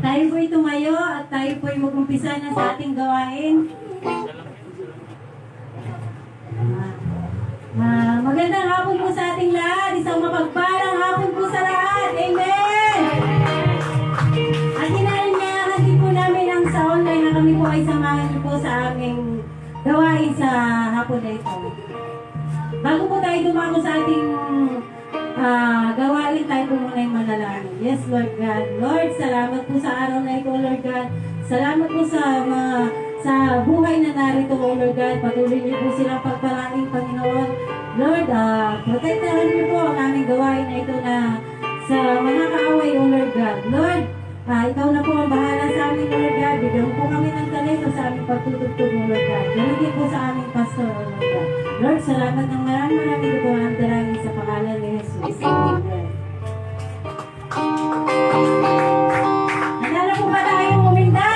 Tayo po'y tumayo at tayo po'y mag-umpisa na sa ating gawain. Magandang hapon po sa ating lahat. Isang mapagpalang hapon po sa lahat. Amen! At hinahinahan din po namin ang sa online na kami po ay samahan niyo po sa aming gawain sa hapon na ito. Bago po tayo dumako sa ating gawain, tayo po muna yung manalangin. Yes, Lord God. Lord, salamat po sa araw na ito, Lord God. Salamat po sa buhay na narito, Lord God. Patuloy niyo po silang pagpalaing, Panginoon. Lord, protektahan niyo po ang aming gawain na ito na sa mga kaaway, O Lord God. Lord, ikaw na po ang bahala sa amin, Lord God. Bigyan po kami ng talento sa aming pagtutugtog, O Lord God. Ganun din po sa aming pastor, O Lord God. Lord, salamat ng maraming po ang dalangin sa pangalan ni Jesus. Amen. Nandala po ba tayong uminda?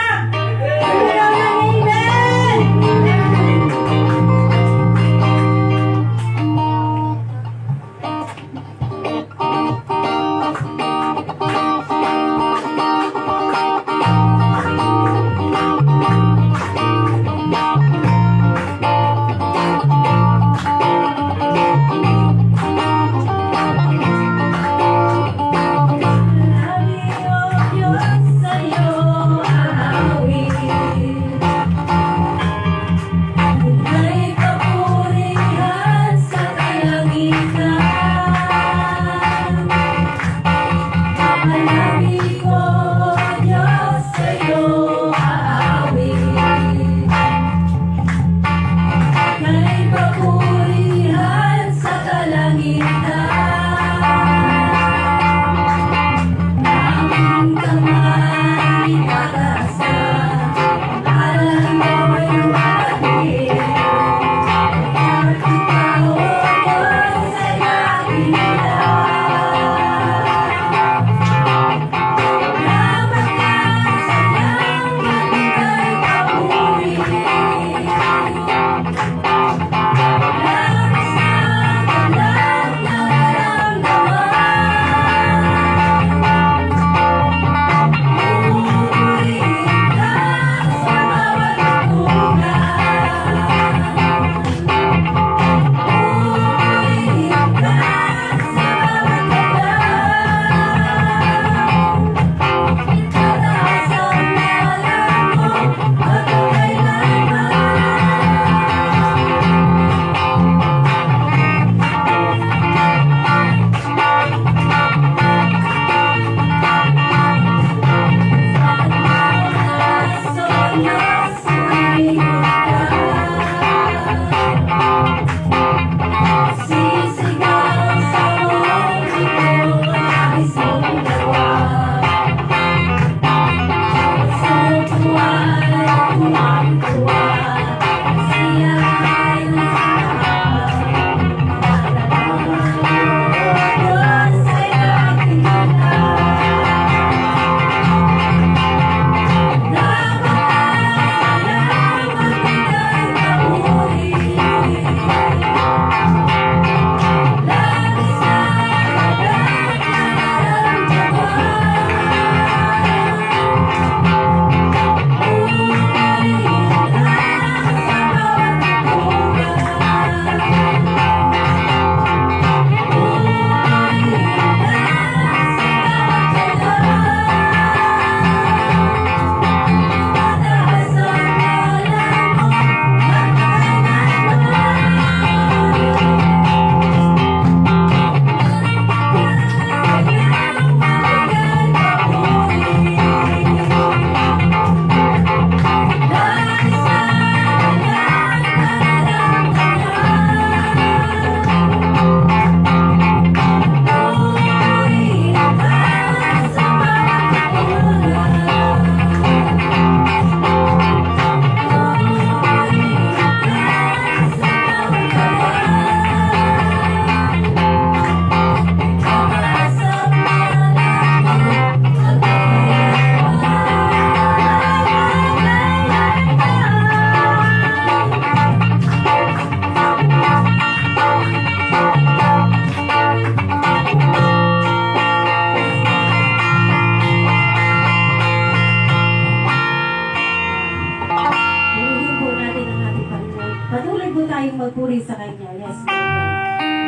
po tayong magpuri sa Kanya. Yes,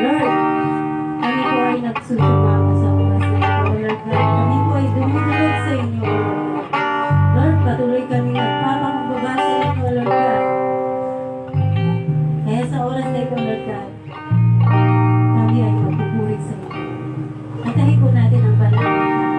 Lord. Kami po ay nagsusumama sa oras na ito, Lord God. Kami po ay dumulog sa inyo, Lord God. Lord, patuloy kami nagpapakumbaba sa inyo, Lord God. Kaya sa oras na ito, Lord God, kami ay magpupuri sa inyo. Antahin po natin ang banal na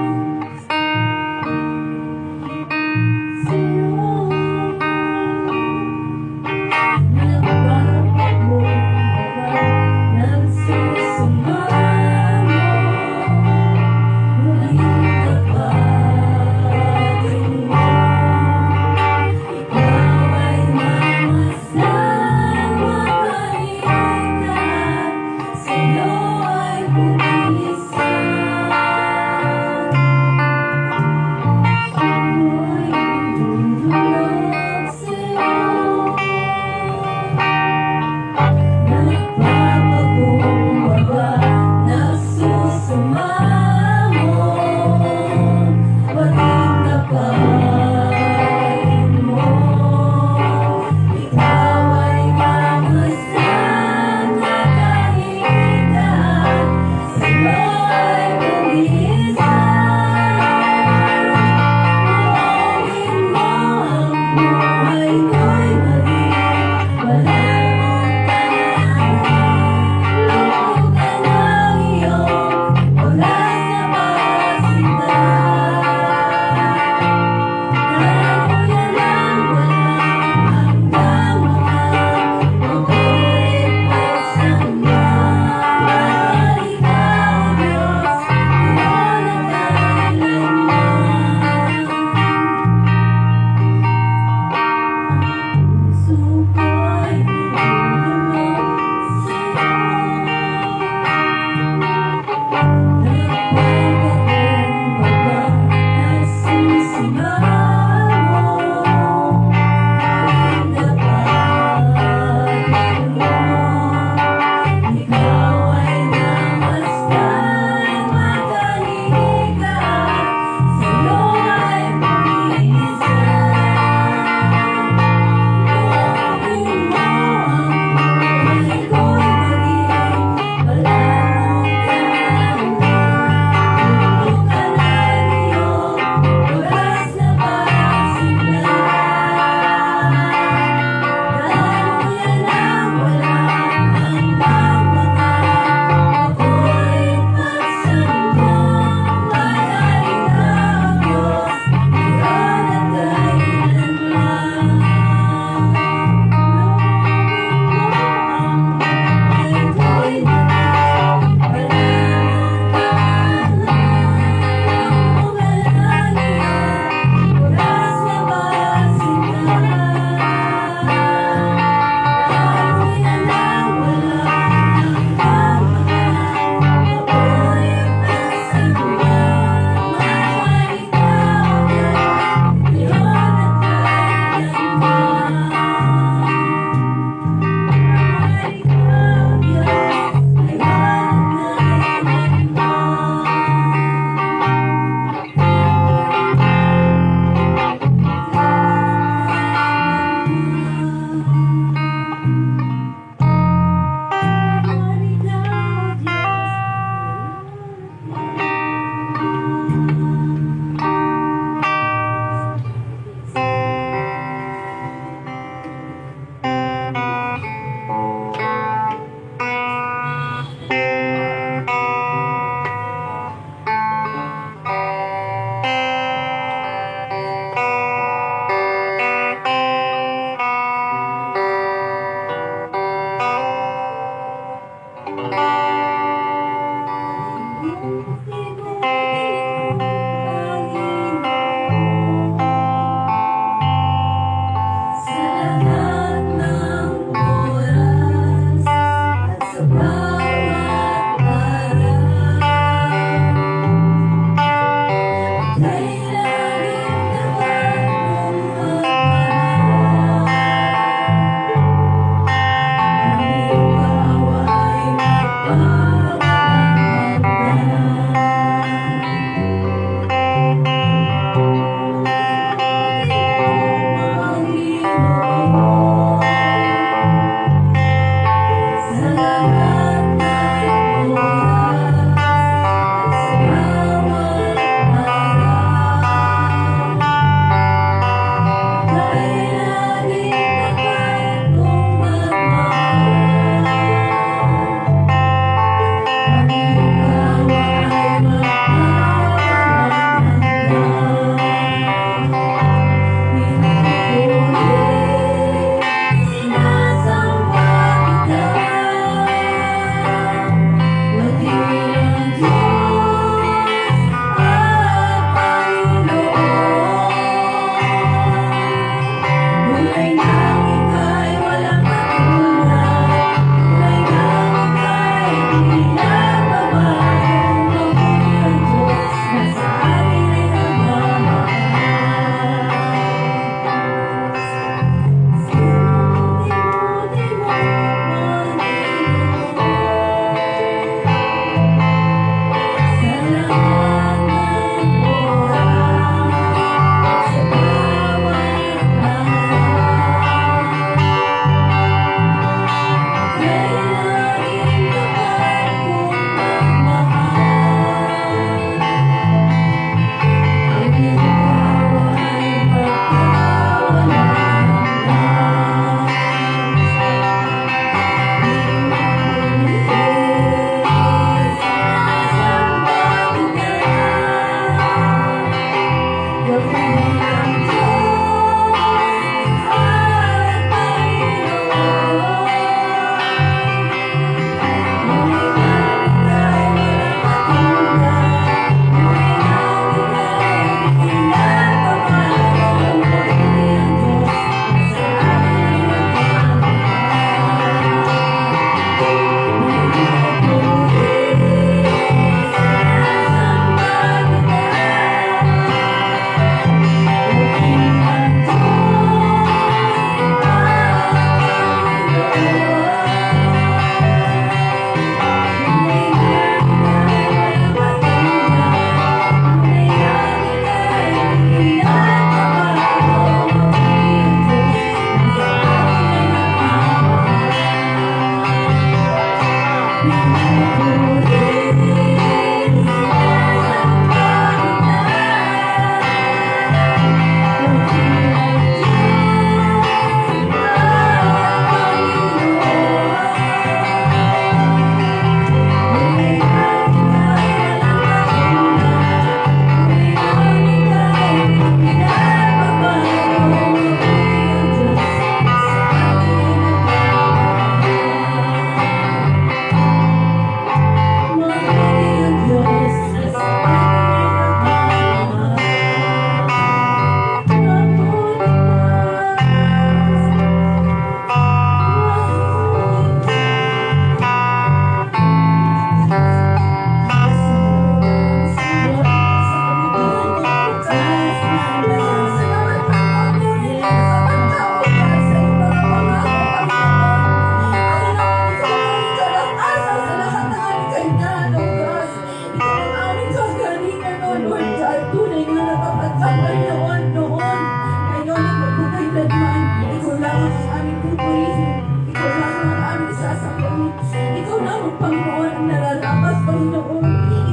namin. Ikaw na ang Panginoon ang nararapat, Panginoon.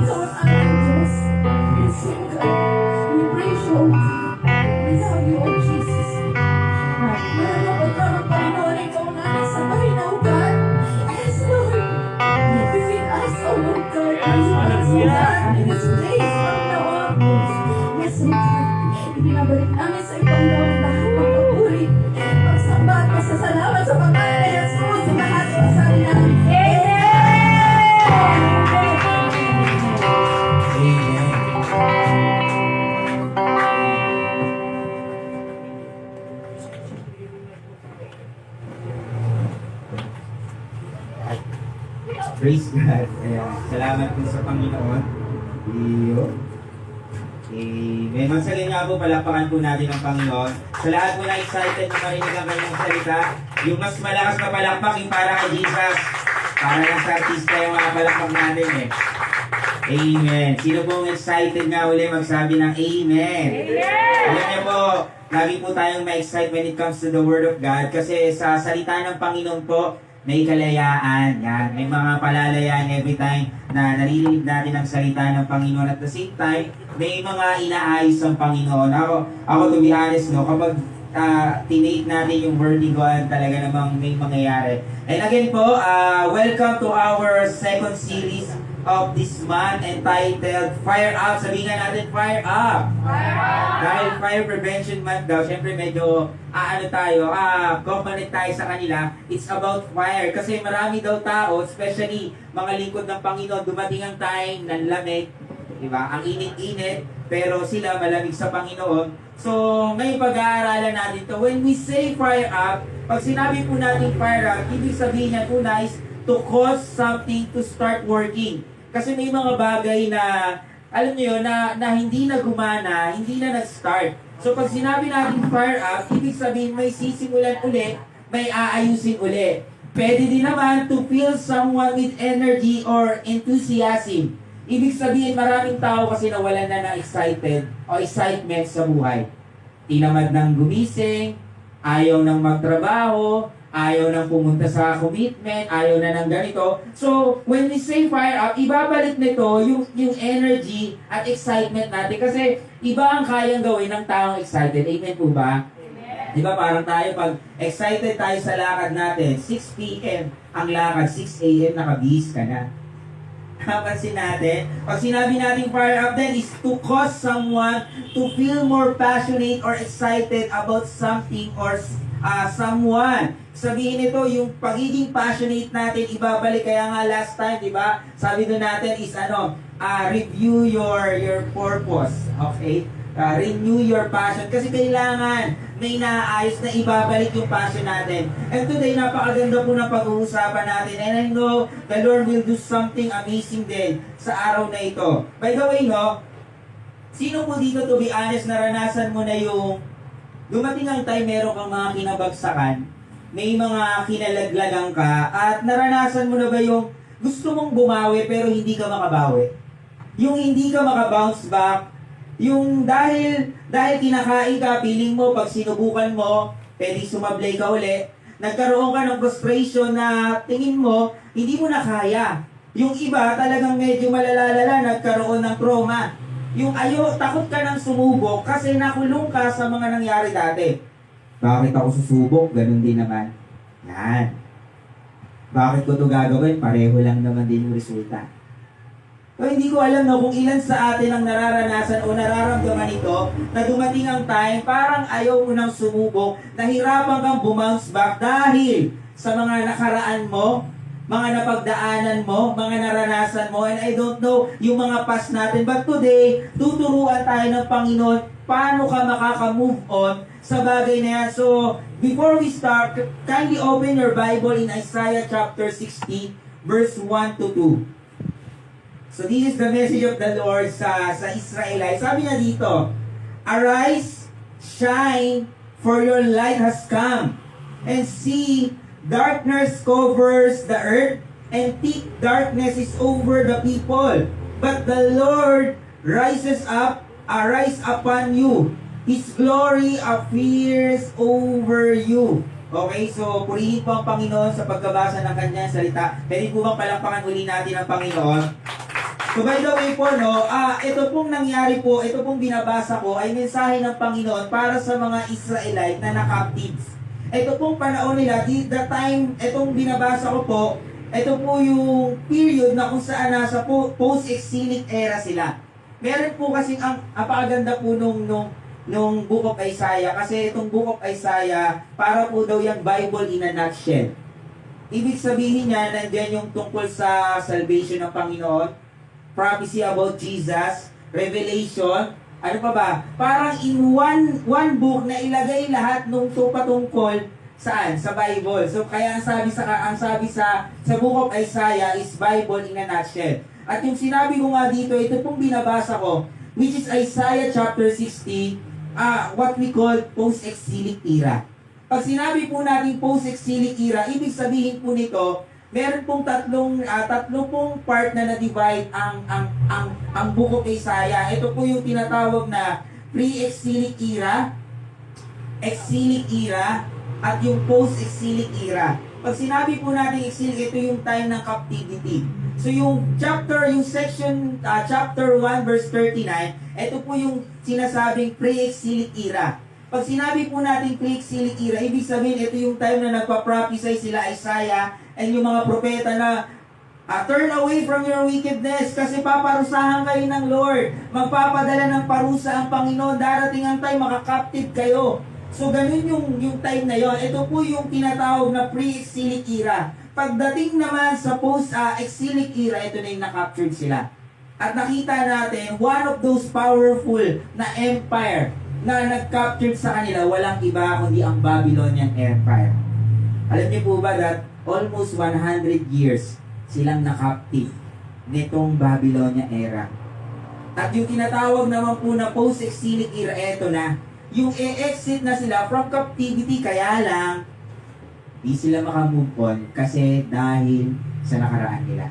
Ikaw ang aming Diyos. Yes, oh God. We praise you, oh God. We love you, oh Jesus. Nararapat ka ng Panginoon. Ikaw na nasa bahay na, oh God. Yes, Lord. Be with us, oh Lord God. Be with us, oh God. In this place, Panginoon. Yes, oh God. Ibinabalik namin sa Panginoon lahat ng papuri, pagsamba at pasasalamat sa pangalan ni Jesus sa lahat ng sabi namin. Praise God. Ayan. Salamat po sa Panginoon. Iyo. Amen. Magsalin nga po, palapakan po natin ang Panginoon. Sa lahat po na excited na marinig ang kanyang salita, yung mas malakas na palakpak, yung para kay Jesus. Para lang sa artista yung mga palakpak natin eh. Amen. Sino pong excited nga uli magsabi ng Amen? Amen! Alam niyo po, lagi po tayong ma-excite when it comes to the Word of God kasi sa salita ng Panginoon po, may kalayaan, yan. May mga palalayaan every time na naririnig natin ang salita ng Panginoon. At the same time, may mga inaayos ang Panginoon. Ako to be honest, no, kapag tinate natin yung word ni God, talaga namang may mangyayari. And again po, welcome to our second series of this month entitled Fire Up. Sabihin nga natin, Fire Up! Fire Up! Dahil Fire Prevention Month daw, syempre medyo connect tayo sa kanila. It's about fire. Kasi marami daw tao, especially mga lingkod ng Panginoon, dumating ang time ng lamig, diba? Ang init-init, pero sila malamig sa Panginoon. So, ngayon pag-aaralan natin to. When we say fire up, pag sinabi po natin fire up, ibig sabihin niya po na is to cause something to start working. Kasi may mga bagay na, alam niyo yun, na hindi na gumana, hindi na nag-start. So pag sinabi natin fire up, ibig sabihin may sisimulan uli, may aayusin uli. Pwede din naman to fill someone with energy or enthusiasm. Ibig sabihin maraming tao kasi nawalan na ng excitement sa buhay. Tinamad ng gumising, ayaw nang magtrabaho, ayaw nang pumunta sa commitment, ayaw na ng ganito. So, when we say fire up, ibabalik nito yung energy at excitement natin. Kasi iba ang kayang gawin ng taong excited. Amen po ba? Amen. Diba parang tayo, pag excited tayo sa lakad natin, 6 p.m. ang lakad, 6 a.m. nakabihis ka na. Napansin natin, pag sinabi natin fire up then is to cause someone to feel more passionate or excited about something or someone. Sabihin nito, yung pagiging passionate natin, ibabalik. Kaya nga last time, di ba? Sabi doon natin is review your purpose. Okay? Renew your passion. Kasi kailangan may naayos na ibabalik yung passion natin. And today, napakaganda po ng pag-uusapan natin. And I know the Lord will do something amazing din sa araw na ito. By the way, no, sino po dito, to be honest, naranasan mo na yung dumating ang time, meron kang mga kinabagsakan, may mga kinalaglagan ka, at naranasan mo na ba yung gusto mong bumawi pero hindi ka makabawi? Yung hindi ka makabounce back, yung dahil kinakain ka, feeling mo, pag sinubukan mo, pwede sumablay ka uli, nagkaroon ka ng frustration na tingin mo, hindi mo na kaya. Yung iba talagang medyo malalalala, nagkaroon ng trauma. Yung takot ka nang sumubok kasi nakulong ka sa mga nangyari dati. Bakit ako susubok? Ganun din naman. Yan. Bakit ko ito gagawin? Pareho lang naman din yung resulta. So, hindi ko alam kung ilan sa atin ang nararanasan o nararamdaman ito na dumating ang time, parang ayaw mo nang sumubok, nahirapan kang bumounce back dahil sa mga nakaraan mo, mga napagdaanan mo, mga naranasan mo, and I don't know yung mga past natin. But today, tuturuan tayo ng Panginoon paano ka makaka-move on sa bagay na yan. So, before we start, kindly open your Bible in Isaiah chapter 60, verse 1 to 2. So, this is the message of the Lord sa Israelites. Sabi niya dito, "Arise, shine, for your light has come, and see, darkness covers the earth, and thick darkness is over the people. But the Lord rises up, arise upon you. His glory appears over you." Okay, so purihin po ang Panginoon sa pagkabasa ng kanyang salita. Pwede po bang palakpakan uli natin ang Panginoon? So by the way po, no, ito pong nangyari po, ito pong binabasa ko ay mensahe ng Panginoon para sa mga Israelite na na-captives. Ito pong panahon nila, the time, itong binabasa ko po, ito po yung period na kung saan nasa post-exilic era sila. Meron po kasing ang napakaganda po nung Book of Isaiah, kasi itong Book of Isaiah, para po daw yung Bible in a nutshell. Ibig sabihin niya, nandiyan yung tungkol sa salvation ng Panginoon, prophecy about Jesus, revelation, ano pa ba? Parang in one book na ilagay lahat nung patungkol saan? Sa Bible. So kaya ang sabi sa Book of Isaiah is Bible in a nutshell. At yung sinabi ko nga dito, ito pong binabasa ko, which is Isaiah chapter 60, what we call post-exilic era. Pag sinabi po natin post-exilic era, ibig sabihin po nito, meron pong tatlong pong part na na-divide ang Book of Isaiah. Ito po yung tinatawag na pre-exilic era, exilic era, at yung post-exilic era. Pag sinabi po natin exilic, ito yung time ng captivity. So yung chapter 1 verse 39, ito po yung sinasabing pre-exilic era. Pag sinabi po natin pre-exilic era, ibig sabihin ito yung time na nagpa-prophesy sila Isaiah and yung mga propeta na turn away from your wickedness kasi paparusahan kayo ng Lord. Magpapadala ng parusa ang Panginoon. Darating ang time, makakaptive kayo. So ganun yung time na yon. Ito po yung tinatawag na pre-exilic era. Pagdating naman sa post-exilic era, ito na yung na-captured sila. At nakita natin, one of those powerful na empire na nag-captured sa kanila, walang iba kundi ang Babylonian Empire. Alam niyo po ba that almost 100 years silang na-captive nitong Babylonian era. At yung tinatawag naman po na post-exilic era, eto na. Yung e-exit na sila from captivity, kaya lang, di sila makamove on kasi dahil sa nakaraan nila.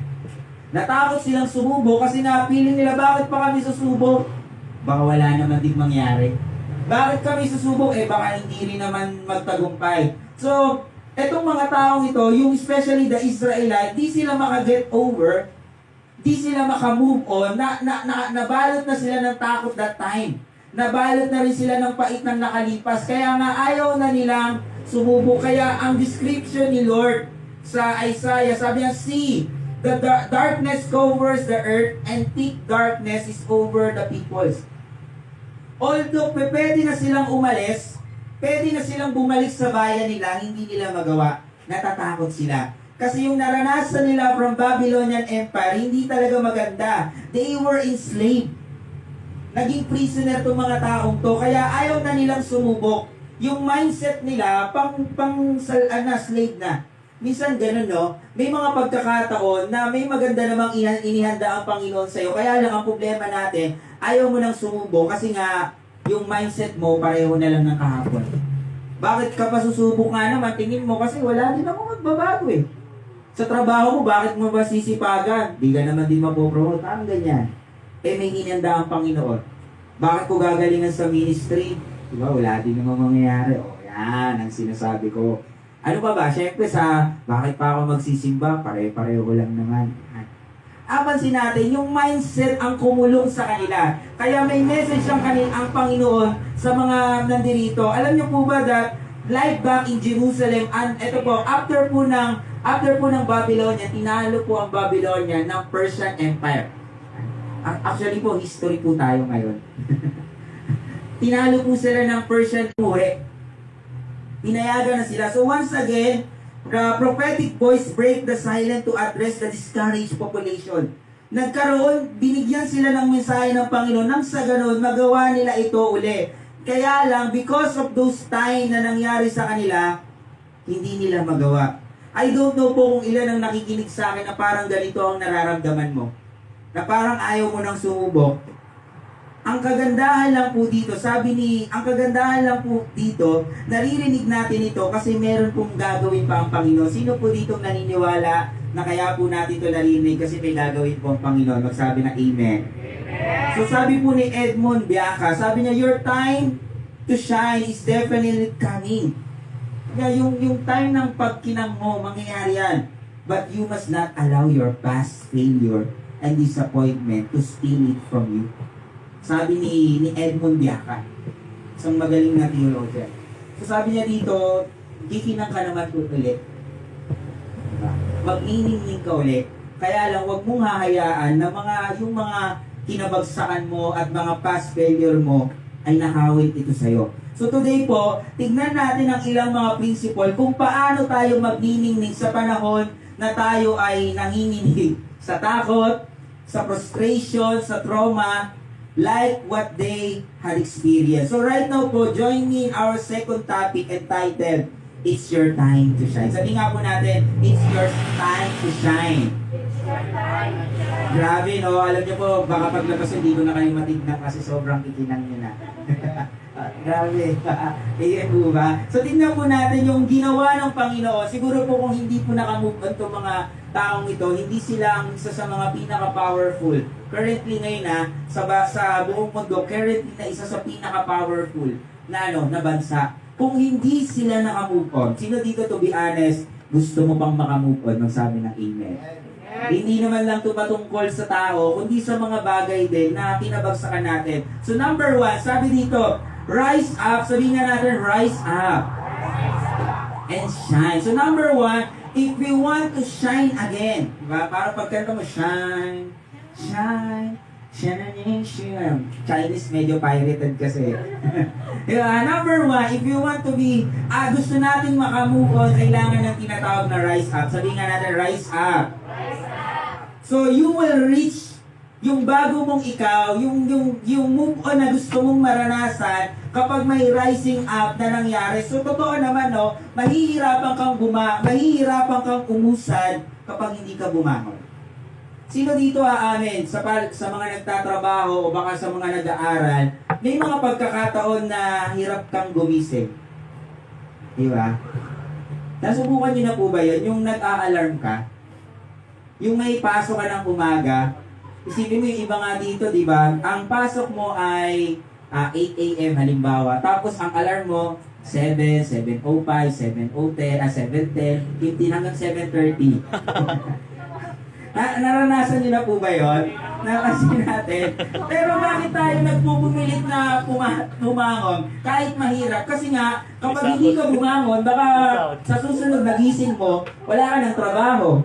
Natakot silang sumubok kasi napiling nila, bakit pa kami susubok? Baka wala naman din mangyari. Bakit kami susubok? Baka hindi rin naman magtagumpay. So, etong mga taong ito, yung especially the Israelite, di sila maka-get over, di sila maka-move on, nabalot na sila ng takot that time. Nabalot na rin sila ng pait ng nakalipas. Kaya nga ayaw na nilang sumubok. Kaya ang description ni Lord sa Isaiah, sabi niya, see, the darkness covers the earth and thick darkness is over the peoples. Although pwede na silang umalis, pwede na silang bumalik sa bayan nila, hindi nila magawa. Natatakot sila. Kasi yung naranasan nila from Babylonian Empire, hindi talaga maganda. They were enslaved. Naging prisoner itong mga taong to, kaya ayaw na nilang sumubok. Yung mindset nila, slave na. Minsan ganun, no? May mga pagkakataon na may maganda namang inihanda ang Panginoon sa'yo. Kaya lang ang problema natin, ayaw mo nang sumubok kasi nga, yung mindset mo, pareho na lang ng kahapon. Bakit ka pa susubok nga naman? Tingin mo kasi wala din ako magbabago eh. Sa trabaho mo, bakit mo ba sisipagan? Di ka naman din mapopromote. Ang ganyan. May inihanda ang Panginoon. Bakit ko gagalingan sa ministry? Diba, wala din namang mangyayari. Yan ang sinasabi ko. Ano pa ba? Siyempre bakit pa ako magsisimba? Pare-pareho lang naman. Abansin natin, yung mindset ang kumulong sa kanila. Kaya may message ang Panginoon sa mga nandirito. Alam niyo po ba that life back in Jerusalem, and ito po, after po ng Babylonia, tinalo po ang Babylonia ng Persian Empire. Actually po, history po tayo ngayon. Tinalo po sila ng Persian Empire. Pinayagan na sila. So once again, the prophetic voice break the silence to address the discouraged population. Binigyan sila ng mensahe ng Panginoon nang sa ganun, magawa nila ito uli. Kaya lang, because of those time na nangyari sa kanila, hindi nila magawa. I don't know po kung ilan ang nakikinig sa akin na parang ganito ang nararamdaman mo. Na parang ayaw mo nang sumubok. Ang kagandahan lang po dito, naririnig natin ito kasi meron pong gagawin pa ang Panginoon. Sino po dito naniniwala na kaya po natin ito naririnig kasi may gagawin po ang Panginoon? Magsabi na Amen. So sabi po ni Edmond Bianca, sabi niya, your time to shine is definitely coming. Yung time ng pagkinang mo, mangyayari yan. But you must not allow your past failure and disappointment to steal it from you. Sabi ni Edmund Biakan, isang magaling na theologian. So sabi niya dito, kikinang ka naman ulit. Diba? Mag-iningning ka ulit. Kaya lang, huwag mong hahayaan na yung mga kinabagsakan mo at mga past failure mo ay nakawit ito sa'yo. So today po, tignan natin ang ilang mga principle kung paano tayo magniningning sa panahon na tayo ay nanginginig sa takot, sa frustration, sa trauma, like what they had experienced. So right now po, join me in our second topic entitled, It's Your Time to Shine. Sabi nga po natin, It's Your Time to Shine. Grabe, no? Alam niyo po, baka paglabas hindi ko na kayo matignan kasi sobrang ikinang niyo na. Grabe. Ayan po ba? So, tingnan po natin yung ginawa ng Panginoon. Siguro po kung hindi po nakamove on itong mga taong ito, hindi sila ang isa sa mga pinaka-powerful. Currently ngayon sa buong mundo, currently na isa sa pinaka-powerful na bansa. Kung hindi sila nakamove on, sino dito, to be honest, gusto mo bang makamove on? Magsabi ng amen. Hindi naman lang ito patungkol sa tao, kundi sa mga bagay din na kinabagsakan natin. So number 1, sabi dito, rise up. Sabihin nga natin, rise up. And shine. So number 1, if we want to shine again, diba? Para pagkanta mo, shine, shine, shine. Chinese medyo pirated kasi. Diba? Number 1, if you want to be, gusto nating makamove on, kailangan ng tinatawag na rise up. Sabihin nga natin, rise up. So you will reach yung bago mong ikaw, yung move on na gusto mong maranasan kapag may rising up na nangyari. So totoo naman, no, mahihirapan kang umusad kapag hindi ka bumangon. Sino dito aamin sa mga nagtatrabaho o baka sa mga nag-aaral, may mga pagkakataon na hirap kang gumising. Di ba? Nasubukan niyo na po ba yun? Yung nag-a-alarm ka, yung may pasok ka ng umaga, isipin mo yung iba nga dito, di ba? Ang pasok mo ay 8 a.m. halimbawa. Tapos ang alarm mo, 7, 7:05, 7:10, 7:10, 15 hanggang 7:30. Naranasan niyo na po ba yun? Nakasin natin. Pero bakit tayo nagpupumilit na bumangon kahit mahirap? Kasi nga, kapag hindi ka bumangon, baka sa susunod na gising mo, wala ka ng trabaho.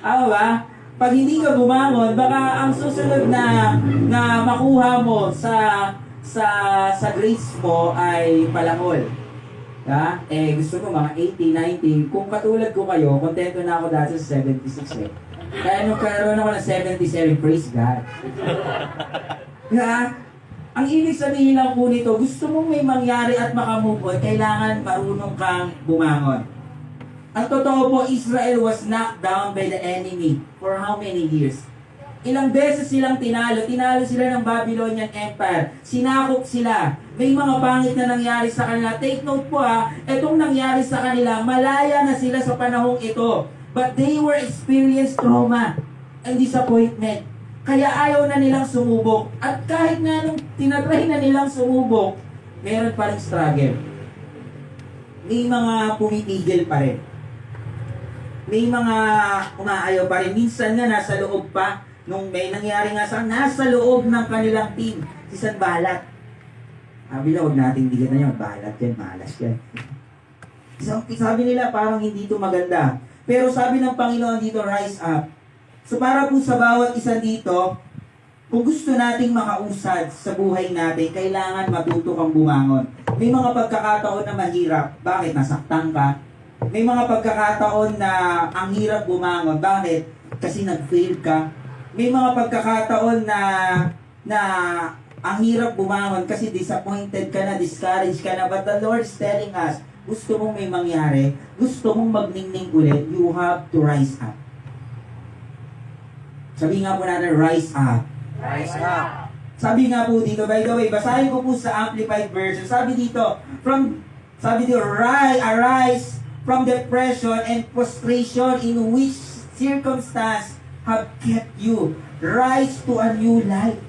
Ba? Pag hindi ka bumangon, baka ang susunod na makuha mo sa grades mo ay palangol. Gusto ko mga 80, 90. Kung katulad ko kayo, kontento na ako dati sa 76 eh. Kaya nung karoon ako ng 77, praise God. Ang ibig sabihin lang po nito, gusto mong may mangyari at makamove on, kailangan marunong kang bumangon. Ang totoo po, Israel was knocked down by the enemy for how many years? Ilang beses silang tinalo. Tinalo sila ng Babylonian Empire. Sinakop sila. May mga pangit na nangyari sa kanila. Take note po itong nangyari sa kanila, malaya na sila sa panahong ito. But they were experienced trauma and disappointment. Kaya ayaw na nilang sumubok. At kahit nga nung tinatry na nilang sumubok, meron pa rin struggle. May mga pumipigil pa rin. May mga umaayaw pa rin. Minsan nga nasa loob pa. Nung may nangyari nga nasa loob ng kanilang team. Si Sanballat. Huwag natin bigyan na yan. Balat yan, malas yan. Sabi nila parang hindi ito maganda. Pero sabi ng Panginoon dito, rise up. So para po sa bawat isa dito, kung gusto nating makausad sa buhay natin, kailangan matuto kang bumangon. May mga pagkakataon na mahirap. Bakit? Nasaktan ka. May mga pagkakataon na ang hirap bumangon. Bakit? Kasi nag-fail ka. May mga pagkakataon na ang hirap bumangon kasi disappointed ka na, discouraged ka na. But the Lord is telling us, gusto mong may mangyari, gusto mong magningning ulit, you have to rise up. Sabi nga po natin, rise up. Rise up. Sabi nga po dito, by the way, basahin ko po sa Amplified Version. Sabi dito, arise from depression and frustration in which circumstance have kept you. Rise to a new life.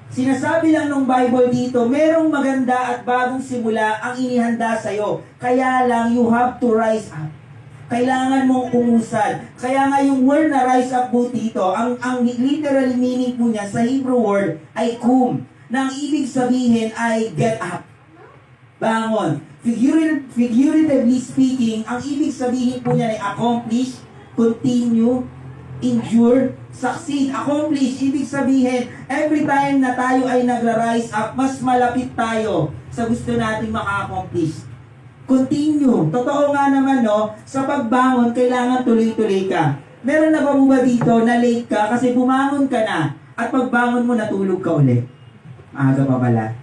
Sinasabi lang ng Bible dito, merong maganda at bagong simula ang inihanda sa'yo. Kaya lang, you have to rise up. Kailangan mong umusad. Kaya nga yung word na rise up po dito, ang literal meaning po niya sa Hebrew word ay kum, na ang ibig sabihin ay get up. Bangon. Figuratively speaking, ang ibig sabihin po niya ay accomplish, continue, endure, succeed, accomplish. Ibig sabihin, every time na tayo ay nagra-rise up, mas malapit tayo sa gusto nating maka-accomplish. Continue. Totoo nga naman, no? Sa pagbangon, kailangan tuloy-tuloy ka. Meron na ba mo ba dito na late ka kasi bumangon ka na at pagbangon mo natulog ka ulit? Maaga pa pala.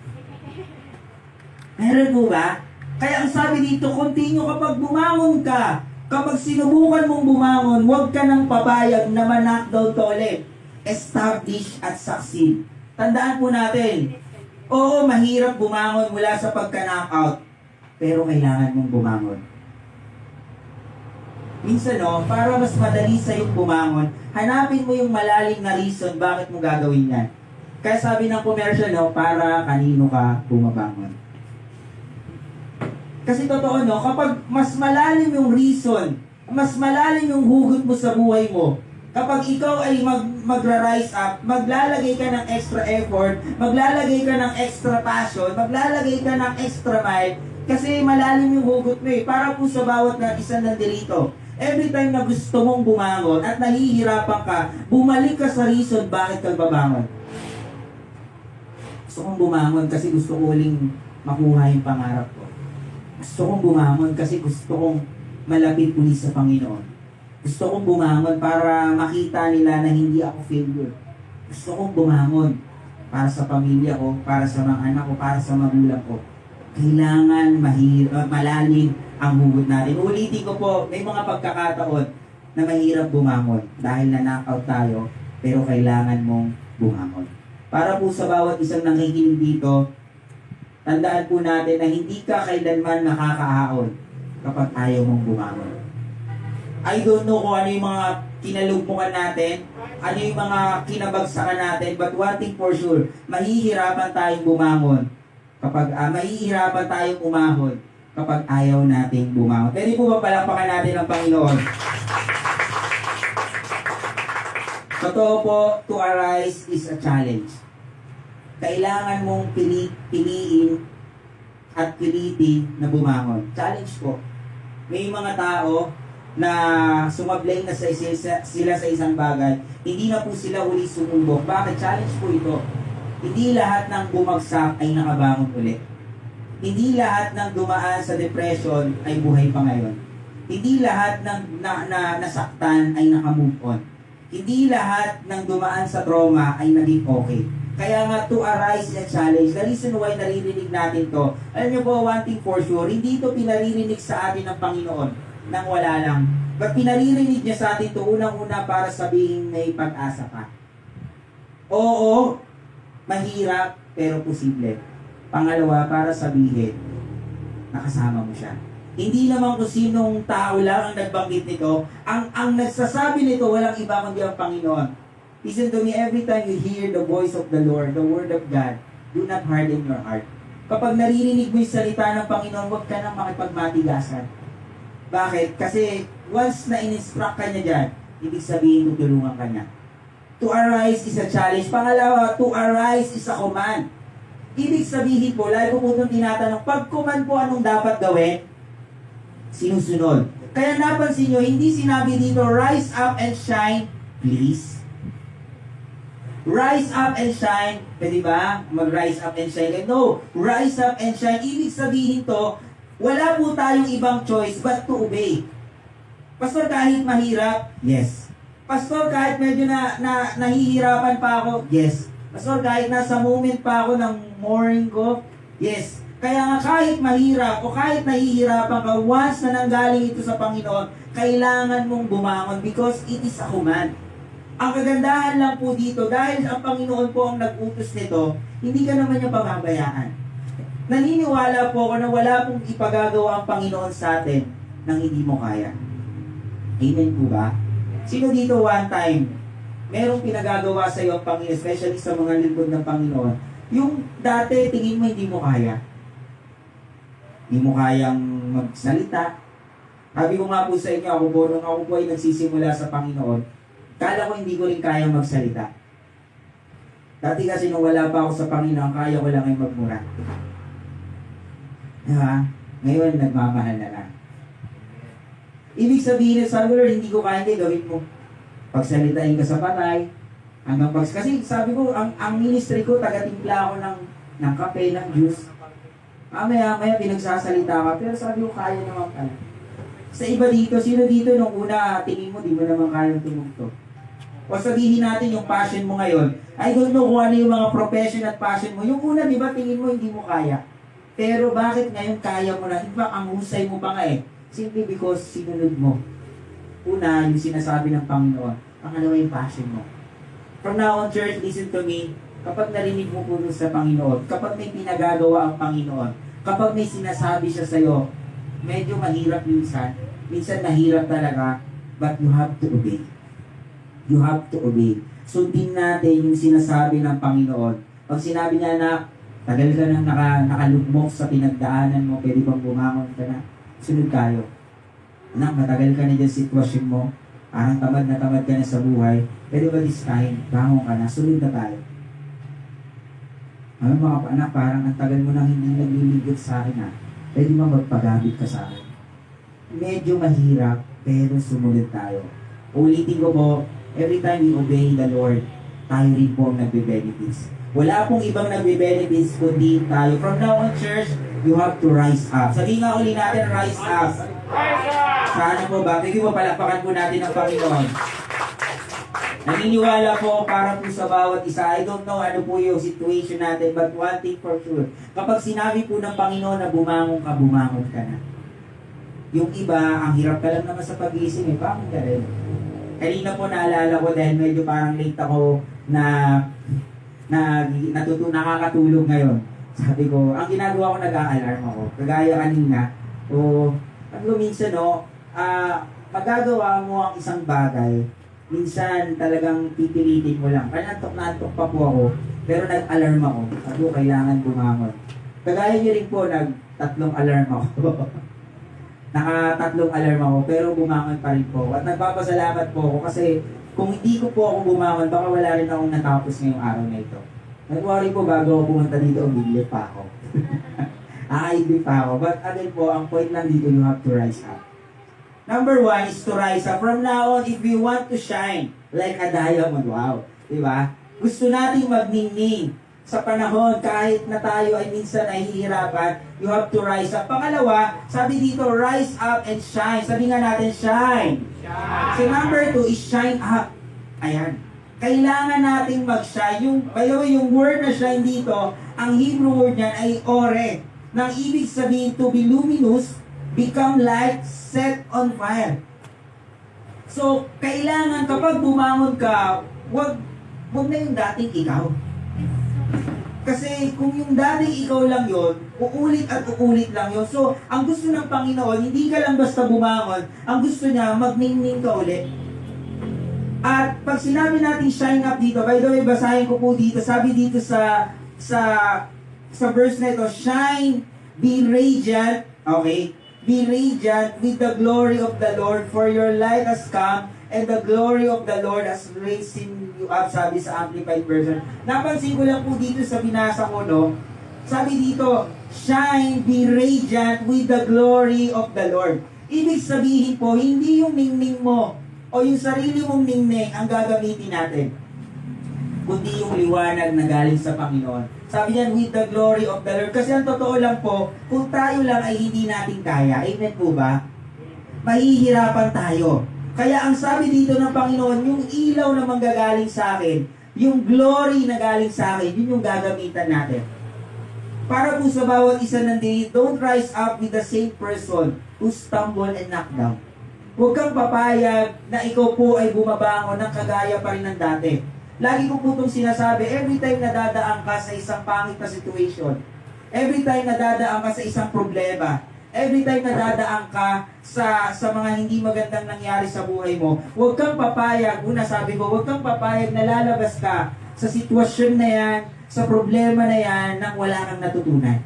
Meron po ba? Kaya ang sabi dito, continue kapag bumangon ka. Kapag sinubukan mong bumangon, huwag ka nang papayag na ma-knockdown ka ulit. Establish at succeed. Tandaan po natin, oo, mahirap bumangon mula sa pagka-knockout. Pero kailangan mong bumangon. Minsan, no, para mas madali sa'yo bumangon, hanapin mo yung malalim na reason bakit mo gagawin yan. Kaya sabi ng commercial, no, para kanino ka bumabangon. Kasi totoo, no, kapag mas malalim yung reason, mas malalim yung hugot mo sa buhay mo, kapag ikaw ay magra-rise up, maglalagay ka ng extra effort, maglalagay ka ng extra passion, maglalagay ka ng extra mile, kasi malalim yung hugot mo eh. Para po sa bawat na isang nandirito, every time na gusto mong bumangon at nahihirapan ka, bumalik ka sa reason bakit ka babangon. Gusto kong bumangon kasi gusto ko uling makuha yung pangarap ko. Gusto kong bumangon kasi gusto kong malapit uli sa Panginoon. Gusto kong bumangon para makita nila na hindi ako failure. Gusto kong bumangon para sa pamilya ko, para sa mga anak ko, para sa magulang ko. Kailangan malalim ang hugot natin. Ulitin ko po, may mga pagkakataon na mahirap bumangon dahil na-knockout tayo, pero kailangan mong bumangon. Para po sa bawat isang nakikinig dito, tandaan po natin na hindi ka kailanman nakakaahon kapag ayaw mong bumangon. I don't know kung ano yung mga kinalugmukan natin, ano yung mga kinabagsakan natin, but one thing for sure, mahihirapan tayong bumangon kapag mahihirapan tayong umahon kapag ayaw nating bumangon. Pwede po ba palakpakan natin ang Panginoon? Totoo po, to arise is a challenge. Kailangan mong piliin at pilitin na bumangon. Challenge po. May mga tao na sumablay na sila sa isang bagay, hindi na po sila uli sumubok. Bakit? Challenge po ito. Hindi lahat ng bumagsak ay nakabangon ulit. Hindi lahat ng dumaan sa depression ay buhay pa ngayon. Hindi lahat ng nasaktan ay nakamove on. Hindi lahat ng dumaan sa trauma ay naging okay. Kaya nga, to arise is a challenge. The reason why naririnig natin to, alam niyo po, one thing for sure, hindi to pinaririnig sa atin ng Panginoon nang wala lang. But pinaririnig niya sa atin to unang-una para sabihin may pag-asa ka. Oo, mahirap, pero posible. Pangalawa, para sabihin, nakasama mo siya. Hindi naman kung sinong tao lang ang nagbanggit nito. Ang nagsasabi nito, walang iba kundi ang Panginoon. Listen to me, every time you hear the voice of the Lord, the word of God, do not harden your heart. Kapag naririnig mo yung salita ng Panginoon, huwag ka nang makipagmatigasan. Bakit? Kasi once na in-instruct ka niya dyan, ibig sabihin tutulungan ka niya. To arise is a challenge. Pangalawa, to arise is a command. Ibig sabihin po, lalo po itong tinatanong, pag command po anong dapat gawin, sinusunod. Kaya napansin nyo, hindi sinabi dito, rise up and shine, please. Rise up and shine. Pwede ba? Mag-rise up and shine. No. Rise up and shine. Ibig sabihin to, wala po tayong ibang choice but to obey. Pastor, kahit mahirap? Yes. Pastor, kahit medyo nahihirapan pa ako? Yes. Pastor, kahit nasa moment pa ako ng morning ko? Yes. Kaya nga kahit mahirap o kahit nahihirapan ka, once na nanggaling ito sa Panginoon, kailangan mong bumangon because it is a command. Ang kagandahan lang po dito, dahil ang Panginoon po ang nag-utos nito, hindi ka naman niya pababayaan. Naniniwala po ako na wala pong ipagagawa ang Panginoon sa atin nang hindi mo kaya. Amen po ba? Sino dito one time merong pinagagawa sa iyo ang Panginoon, especially sa mga lingkod ng Panginoon, yung dati tingin mo hindi mo kaya. Hindi mo kayang magsalita. Sabi ko nga po sa inyo, nung ako po ay nagsisimula sa Panginoon, kala ko hindi ko rin kayang magsalita. Dati kasi nung wala pa ako sa Panginoon, kaya ko lang ay magmura. Diba? Ngayon, nagmamahal na lang. Ibig sabihin, sabi ko, hindi ko kaya, hindi, gawin mo. Pagsalitain ka sa patay, kasi sabi ko, ang ministry ko, taga-timpla ako ng kape, ng juice. Maya pinagsasalita ka, pero sabi ko, kaya naman pala. Sa iba dito, sino dito nung una, tingin mo, di mo naman kayang tumugtog. O sabihin natin yung passion mo ngayon, I don't know kung ano yung mga profession at passion mo. Yung una, di ba, tingin mo, hindi mo kaya. Pero bakit ngayon kaya mo na? Di ba, ang husay mo pa nga eh. Simply because sinunod mo. Una, yung sinasabi ng Panginoon, ang ano yung passion mo. From now on, church, listen to me. Kapag narinig mo po sa Panginoon, kapag may pinagagawa ang Panginoon, kapag may sinasabi siya sa'yo, medyo mahirap minsan mahirap talaga, but you have to obey. You have to obey. Sundin natin yung sinasabi ng Panginoon. Pag sinabi niya na, tagal ka nang nakalugmok sa pinagdaanan mo, pwede bang bumangon ka na? Sunod tayo. Anak, matagal ka na dyan sa sitwasyon mo, parang tamad ka na sa buhay, pwede ba this time, bangon ka na, sunod na tayo. Ano mga anak, parang ang tagal mo nang hindi nagliligot sa akin ha. Pwede ba magpagabit ka sa akin? Medyo mahirap, pero sumunod tayo. Ulitin ko po, every time we obey the Lord, tayo rin po ang nagbe-benefits. Wala pong ibang nagbe-benefits kundi tayo. From now on, church, you have to rise up. Sabihin nga uli natin, rise up. Sana po ba? Bigyan mo, palakpakan po natin ang Panginoon. Naniniwala po para po sa bawat isa. I don't know ano po yung situation natin, but one thing for sure, kapag sinabi po ng Panginoon na bumangon ka na. Yung iba, ang hirap ka lang naman sa pag-iisip, bangon ka rin. Kanina po naalala ko dahil medyo parang late ako na nakakatulog ngayon. Sabi ko, ang ginagawa ko, nag-a-alarm ako. Kagaya kanina, minsan magagawa mo ang isang bagay, minsan talagang pipilitin mo lang. Kaya nantok pa po ako, pero nag-alarm ako. Sabi ko, kailangan bumangon. Kagaya niyo rin po, nag-3 alarm ako. Naka-3 alarm ako, pero bumangon pa rin po. At nagpapasalamat po ako kasi kung hindi ko po ako bumangon, baka wala rin akong natapos ngayong araw na ito. Nag-worry po bago ako pumunta dito, umili pa ako. Aibig pa ako. But again po, ang point lang dito, you have to rise up. Number 1 is to rise up. From now on, if we want to shine like a diamond, wow. Diba? Gusto nating magningning sa panahon kahit na tayo ay minsan ay hihirapan, you have to rise up. Pangalawa, sabi dito, rise up and shine. Sabi nga natin, shine. So number 2 is shine up. Ayan. Kailangan nating mag-shine. By the way, yung word na shine dito, ang Hebrew word niyan ay ore. Nang ibig sabihin to be luminous, become light, set on fire. So, kailangan kapag bumangon ka, wag na yung dating ikaw. Kasi kung yung dating ikaw lang yon, uulit at uulit lang yon. So, ang gusto ng Panginoon, hindi ka lang basta bumangon, ang gusto niya, magningning ka ulit. At pag sinabi natin shine up dito, by the way, basahin ko po dito, sabi dito sa verse na ito, shine, be radiant, okay? Be radiant with the glory of the Lord, for your light has come, and the glory of the Lord has raised you up, sabi sa Amplified Version. Napansin ko lang po dito sa binasa ko, no? Sabi dito, shine, be radiant with the glory of the Lord. Ibig sabihin po, hindi yung ningning mo, o yung sarili mong ningning ang gagamitin natin, kundi yung liwanag na galing sa Panginoon. Sabi niyan, with the glory of the Lord. Kasi ang totoo lang po, kung tayo lang ay hindi natin kaya, amen po ba? Mahihirapan tayo. Kaya ang sabi dito ng Panginoon, yung ilaw na manggagaling sa akin, yung glory na galing sa akin, yun yung gagamitan natin. Para po sa bawat isa nandito, don't rise up with the same person who stumble and knock down. Huwag kang papayag na ikaw po ay bumabangon ng kagaya pa rin ng dati. Lagi ko po itong sinasabi, every time na dadaan ka sa isang pangit na situation, every time na dadaan ka sa isang problema, every time na dadaan ka sa mga hindi magandang nangyari sa buhay mo, huwag kang papayag, una sabi ko, huwag kang papayag na lalabas ka sa sitwasyon na yan, sa problema na yan, nang wala kang natutunan.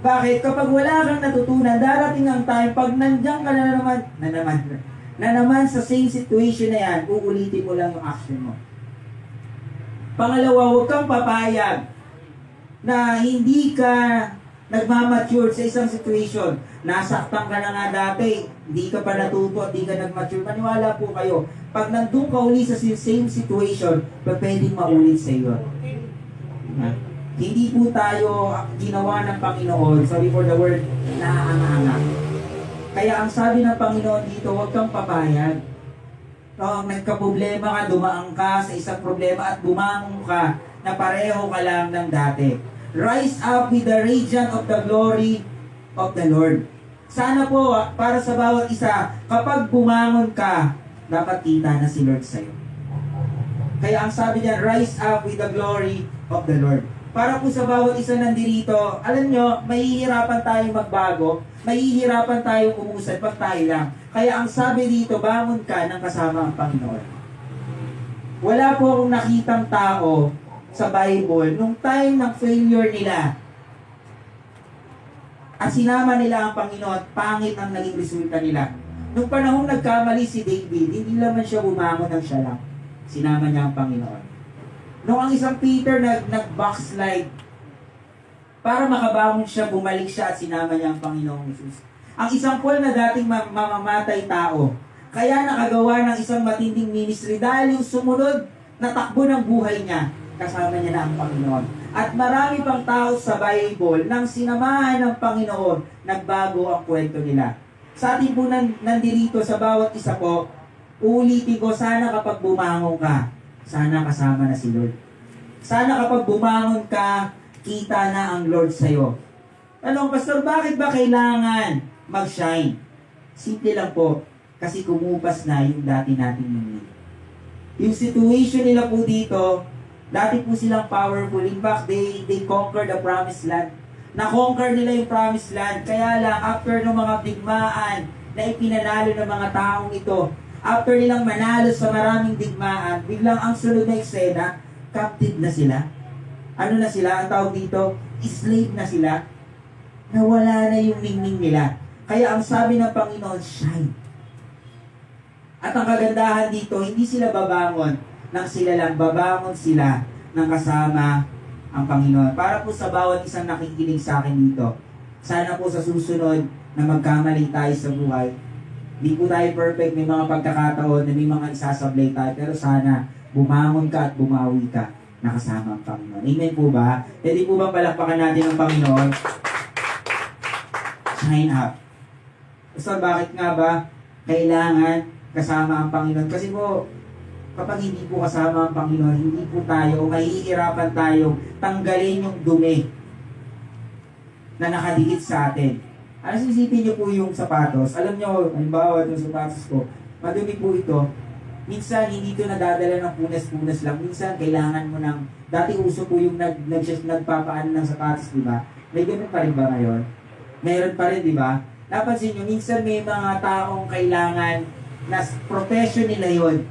Bakit? Kapag wala kang natutunan, darating ang time, pag nandiyan ka na naman sa same situation na yan, uulitin mo lang yung action mo. Pangalawa, huwag kang papayag na hindi ka nagmamature sa isang situation. Nasaktan ka na nga dati, hindi ka pa natuto at hindi ka nagmature. Maniwala po kayo, pag nandun ka uli sa same situation, pwedeng maulit sa iyo. Hindi po tayo ginawa ng Panginoon, sorry for the word, naanganga. Kaya ang sabi ng Panginoon dito, huwag kang papayag. Nagka-problema ka, dumaan ka sa isang problema at bumangon ka na pareho ka lang ng dati. Rise up with the radiance of the glory of the Lord. Sana po, para sa bawat isa, kapag bumangon ka, dapat kita na si Lord sa'yo. Kaya ang sabi niya, rise up with the glory of the Lord. Para po sa bawat isa nandirito, alam nyo, mahihirapan tayong magbago, mahihirapan tayong umusad pag tayo lang. Kaya ang sabi dito, bangon ka ng kasama ang Panginoon. Wala po akong nakitang tao sa Bible nung time ng failure nila at sinama nila ang Panginoon, pangit ang naging resulta nila. Nung panahong nagkamali si David, hindi naman siya bumangon ng siya lang. Sinama niya ang Panginoon. Nung ang isang Peter nag-backslide, para makabangon siya, bumalik siya at sinama niya ang Panginoong Jesus. Ang isang Paul na dating mamamatay tao, kaya nakagawa ng isang matinding ministry dahil yung sumunod na takbo ng buhay niya, kasama niya na ang Panginoon. At marami pang tao sa Bible nang sinamahan ng Panginoon, nagbago ang kwento nila. Sa atin po nandirito sa bawat isa po, uulitin ko, sana kapag bumangon ka, sana kasama na si Lord. Sana kapag bumangon ka, kita na ang Lord sa'yo. Tanong, Pastor, bakit ba kailangan mag-shine? Simple lang po, kasi kumupas na yung dati nating need. Yung situation nila po dito, dati po silang powerful. In fact, they conquered the promised land. Na-conquer nila yung promised land. Kaya lang, after ng mga digmaan na ipinanalo ng mga taong ito, after nilang manalo sa maraming digmaan, biglang ang sunod na eksena, captive na sila. Ano na sila? Ang tawag dito, slave na sila. Nawala na yung ningning nila. Kaya ang sabi ng Panginoon, shine. At ang kagandahan dito, hindi sila babangon nang sila lang, babangon sila ng kasama ang Panginoon. Para po sa bawat isang nakikinig sa akin dito, sana po sa susunod na magkamali tayo sa buhay, hindi po tayo perfect, may mga pagkakataon na may mga isasablay tayo, pero sana bumangon ka at bumawi ka na kasama ang Panginoon. Amen po ba? Pwede po ba palakpakan natin ang Panginoon? Shine up. So bakit nga ba kailangan kasama ang Panginoon? Kasi po, kapag hindi po kasama ang Panginoon, hindi po tayo, mahihirapan tayong tanggalin yung dumi na nakadikit sa atin. Ano, sisipin niyo po yung sapatos. Alam niyo, halimbawa, yung sapatos ko, madumi po ito. Minsan, hindi ito nadadala ng punas-punas lang. Minsan, kailangan mo ng, dati uso po yung nagpapaan ng sapatos, di ba? May ganun pa rin ba ngayon? Meron pa rin, di ba? Napansin niyo, minsan may mga taong kailangan na profession nila yun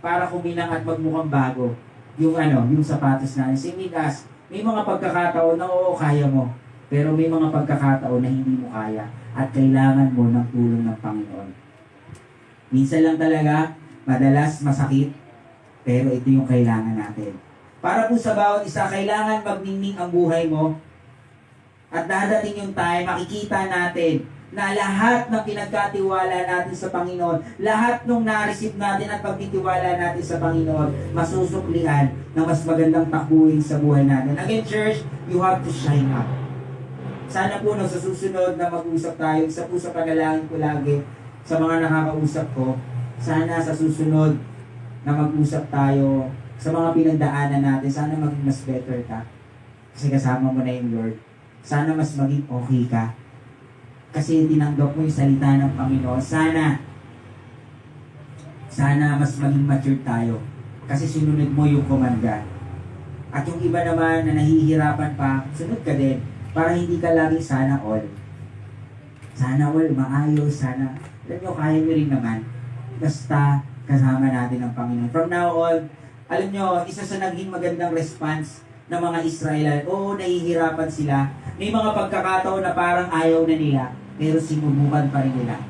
para kuminang at magmukhang bago. Yung yung sapatos na. Simigas, may mga pagkakataon na oo, kaya mo. Pero may mga pagkakataon na hindi mo kaya at kailangan mo ng tulong ng Panginoon. Minsan lang talaga, madalas masakit, pero ito yung kailangan natin. Para po sa bawat isa, kailangan magningning ang buhay mo at dadating yung time, makikita natin na lahat ng pinagkatiwala natin sa Panginoon, lahat ng na-receive natin at pagtitiwala natin sa Panginoon, masusuklian na mas magandang takbuhin sa buhay natin. Again, church, you have to shine up. Sana po sa susunod na mag-usap tayo, isa po sa panalangin ko lagi sa mga nakakausap ko, sana sa susunod na mag-usap tayo sa mga pinagdaanan natin, sana maging mas better ka. Kasi kasama mo na yung Lord. Sana mas maging okay ka. Kasi tinanggap mo yung salita ng Panginoon. Sana mas maging mature tayo. Kasi sinunod mo yung komanda. At yung iba naman na nahihirapan pa, sunod ka din. Para hindi ka laging sana all. Sana all maayos, sana, alam nyo, kaya nyo rin naman. Basta, kasama natin ang Panginoon. From now on, alam nyo, isa sa naging magandang response ng mga Israelite, oo, nahihirapan sila. May mga pagkakataon na parang ayaw na nila, pero sinubukan pa rin nila.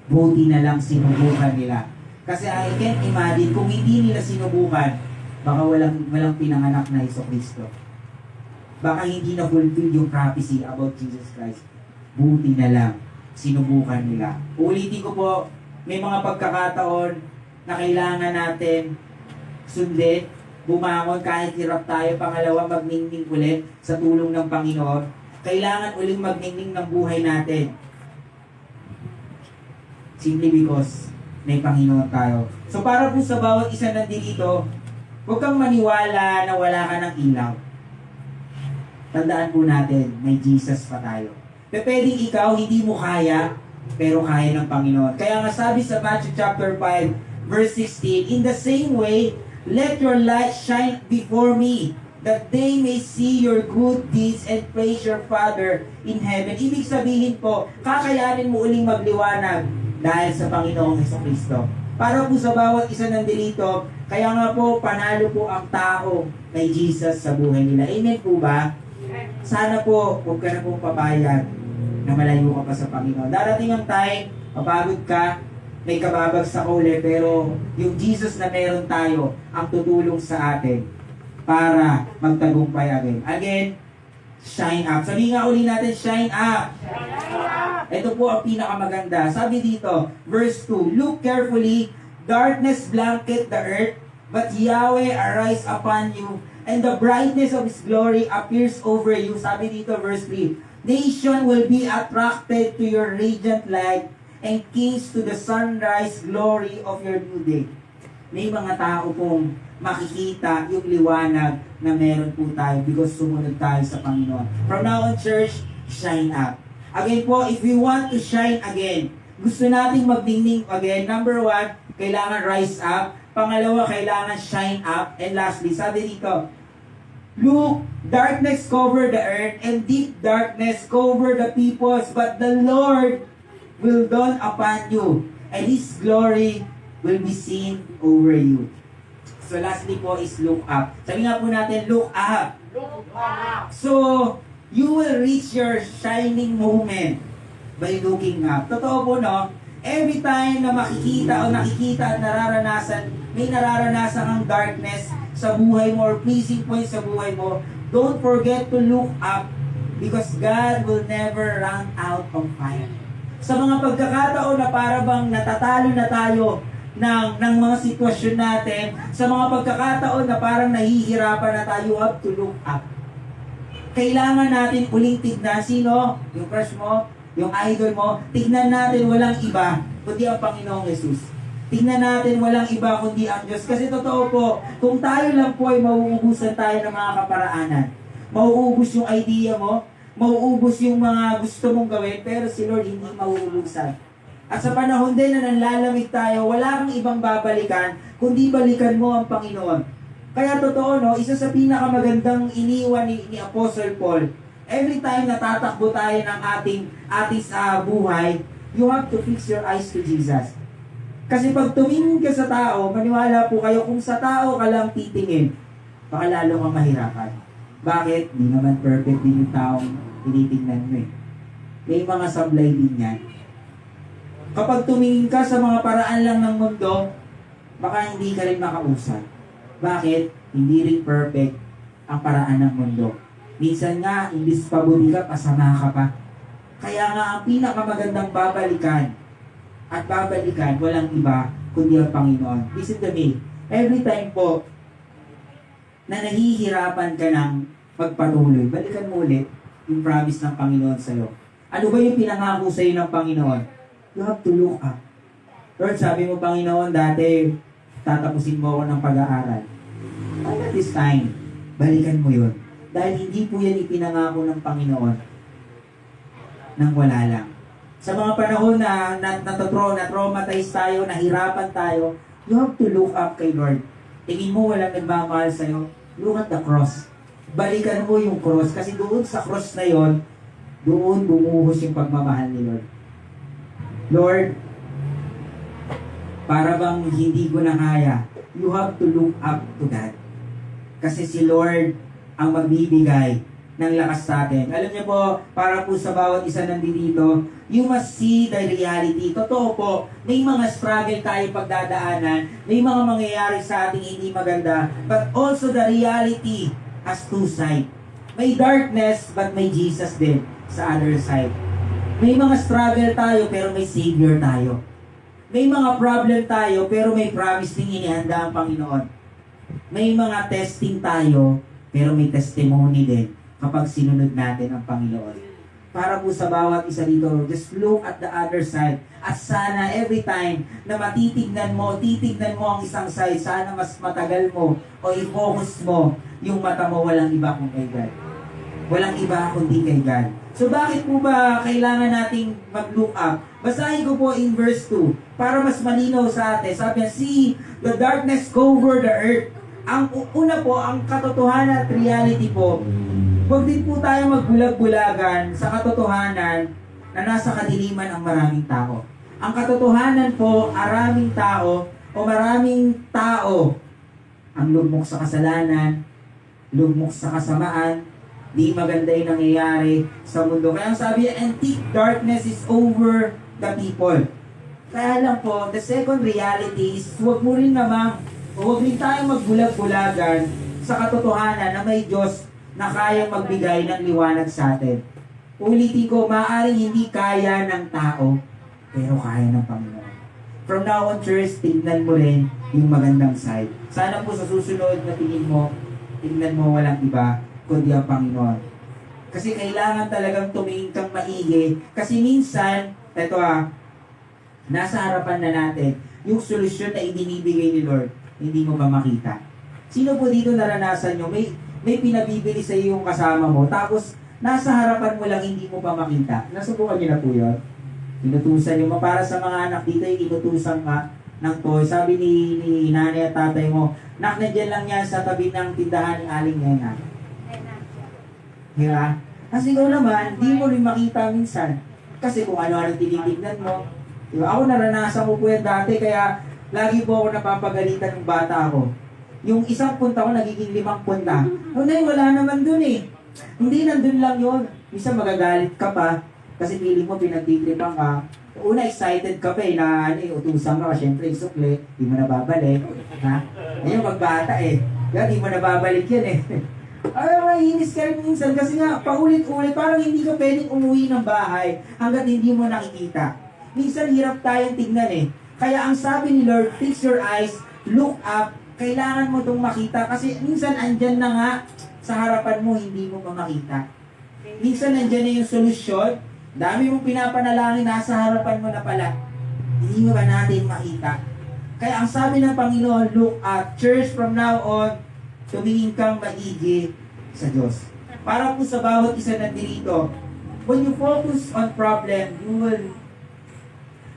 Buti na lang sinubukan nila. Kasi I can't imagine, kung hindi nila sinubukan, baka walang pinanganak na Jesucristo. Baka hindi na fulfill yung prophecy about Jesus Christ. Buti na lang, sinubukan nila. Ulitin ko po, may mga pagkakataon na kailangan natin sundin, bumangon kahit hirap tayo. Pangalawa, magningning ulit sa tulong ng Panginoon. Kailangan uling magningning ng buhay natin. Simply because may Panginoon tayo. So para po sa bawat isa nandito, huwag kang maniwala na wala ka ng ilaw. Tandaan po natin, may Jesus pa tayo. Pwedeng ikaw, hindi mo kaya, pero kaya ng Panginoon. Kaya nga sabi sa Matthew chapter 5, verse 16, in the same way, let your light shine before me, that they may see your good deeds and praise your Father in heaven. Ibig sabihin po, kakayanin mo uling magliwanag dahil sa Panginoong Jesucristo. Para po sa bawat isa nandito, kaya nga po, panalo po ang tao kay Jesus sa buhay nila. Amen po ba? Sana po, huwag ka na pong papayag na malayo ka pa sa Panginoon. Darating ang time, mapagod ka, may kababagsak uli, pero yung Jesus na meron tayo ang tutulong sa atin para magtagumpay again. Again, shine up. Sabi nga uli natin, shine up. Ito po ang pinakamaganda. Sabi dito, verse 2, look carefully, darkness blanket the earth, but Yahweh arise upon you, and the brightness of His glory appears over you. Sabi dito, verse 3, nation will be attracted to your radiant light, and kings to the sunrise glory of your new day. May mga tao pong makikita yung liwanag na meron po tayo because sumunod tayo sa Panginoon. From now on, church, shine up. Again po, if we want to shine again, gusto nating magdingning again, number 1, kailangan rise up. Pangalawa, kailangan shine up. And lastly, sabi dito, look, darkness cover the earth, and deep darkness cover the peoples, but the Lord will dawn upon you, and His glory will be seen over you. So lastly po is look up. Sabi nga po natin, look up. Look up. So, you will reach your shining moment by looking up. Totoo po, no? Every time na makikita o nakikita at nararanasan, may nararanasan ang darkness sa buhay mo or pleasing point sa buhay mo, don't forget to look up because God will never run out of fire. Sa mga pagkakataon na para bang natatalo na tayo ng mga sitwasyon natin, sa mga pagkakataon na parang nahihirapan na tayo, you have to look up. Kailangan natin uling tignan sino? Yung crush mo, yung idol mo, tignan natin walang iba kundi ang Panginoong Jesus. Tignan natin walang iba kundi ang Diyos. Kasi totoo po, kung tayo lang po ay mauubusan tayo ng mga kaparaanan, mauubos yung idea mo, mauubos yung mga gusto mong gawin, pero si Lord hindi mauubusan. At sa panahon din na nanlalamig tayo, wala kang ibang babalikan, kundi balikan mo ang Panginoon. Kaya totoo, no, isa sa pinakamagandang iniwan ni Apostle Paul, every time na tatakbo tayo ng ating buhay, you have to fix your eyes to Jesus. Kasi pag tumingin ka sa tao, maniwala po kayo, kung sa tao ka lang titingin, baka lalo kang mahirapan. Bakit? Di naman perfect din yung taong tinitingnan mo eh. May mga sablay din yan. Kapag tumingin ka sa mga paraan lang ng mundo, baka hindi ka rin makausap. Bakit? Hindi rin perfect ang paraan ng mundo. Minsan nga, imbis pabuti ka, pasama ka pa. Kaya nga, ang pinakamagandang babalikan at babalikan, walang iba, kundi ang Panginoon. Listen to me. Every time po, na nahihirapan ka ng magpatuloy, balikan mo ulit yung promise ng Panginoon sa'yo. Ano ba yung pinangako sa'yo ng Panginoon? You have to look up. Lord, sabi mo, Panginoon, dati tatapusin mo ako ng pag-aaral. But at this time, balikan mo yun. Dahil hindi po yan ipinangako ng Panginoon nang wala lang. Sa mga panahon na traumatize tayo, nahirapan tayo, you have to look up kay Lord. Tingin mo walang nagmamahal sa'yo, look at the cross. Balikan mo yung cross. Kasi doon sa cross na yon, doon bumuhos yung pagmamahal ni Lord. Lord, para bang hindi ko na kaya, you have to look up to God. Kasi si Lord ang magbibigay ng lakas sa atin. Alam niyo po, para po sa bawat isa nandito, you must see the reality. Totoo po, may mga struggle tayo pagdadaanan, may mga mangyayari sa ating hindi maganda, but also the reality has two sides. May darkness, but may Jesus din sa other side. May mga struggle tayo, pero may Savior tayo. May mga problem tayo, pero may promise din inihanda ang Panginoon. May mga testing tayo, pero may testimony din kapag sinunod natin ang Panginoon. Para po sa bawat isa dito, just look at the other side. At sana every time na titignan mo ang isang side, sana mas matagal mo o i-focus mo yung mata mo, walang iba kung kay God. Walang iba kundi kay God. So bakit po ba kailangan nating mag-look up? Basahin ko po in verse 2 para mas malinaw sa atin. Sabi niya, see the darkness cover the earth. Ang una po, ang katotohanan at reality po, huwag din po tayo magbulag-bulagan sa katotohanan na nasa kadiliman ang maraming tao. Ang katotohanan po, maraming tao ang lugmok sa kasalanan, lugmok sa kasamaan, di maganda yung nangyayari sa mundo. Kaya ang sabi niya, and thick darkness is over the people. Kaya lang po, the second reality is, huwag rin tayong magbulag-bulagan sa katotohanan na may Diyos na kayang magbigay ng liwanag sa atin. Ulitin ko, maaaring hindi kaya ng tao, pero kaya ng Panginoon. From now on, church, tignan mo rin yung magandang side. Sana po sa susunod na tingin mo, tignan mo walang iba, kundi ang Panginoon. Kasi kailangan talagang tumingin kang maigi. Kasi minsan, nasa harapan na natin, yung solusyon na ibinibigay ni Lord, hindi mo pa makita. Sino po dito naranasan nyo? May pinabibili sa iyo yung kasama mo, tapos nasa harapan mo lang, hindi mo pa makita. Nasubukan nyo na po yun? Inutusan nyo, para sa mga anak dito, inutusan ka ng toy. Sabi ni nanay at tatay mo, nak, nandiyan lang yan sa tabi ng tindahan ni Aling Nena. Diba? Kasi ikaw naman, di mo rin makita minsan. Kasi kung ano-ano tinitignan mo. Diba? Ako naranasan ko po yan dati, kaya lagi po ako napapagalitan ng bata ako. Yung isang punta ko, nagiging 5 punta. Nay, wala naman dun eh. Hindi nandun lang yun. Minsan magagalit ka pa, kasi feeling mo pinagtitripan ka. Una, excited ka pa eh, na utusan ka, syempre isukli, di mo nababalik. Ha? Ngayon, magbata eh. Kaya di mo nababalik yan eh. Ay, mahihinis ka rin minsan kasi nga, paulit-ulit, parang hindi ka pwedeng umuwi ng bahay hanggat hindi mo nakikita. Minsan, hirap tayong tignan eh. Kaya ang sabi ni Lord, fix your eyes, look up, kailangan mo itong makita. Kasi minsan, andyan na nga, sa harapan mo, hindi mo pa makita. Minsan, andyan na yung solusyon, dami mong pinapanalangin, nasa harapan mo na pala. Hindi mo ba natin makita? Kaya ang sabi ng Panginoon, look at church from now on, tumingin kang maigi sa Diyos. Para po sa bawat isa nandito, when you focus on problem,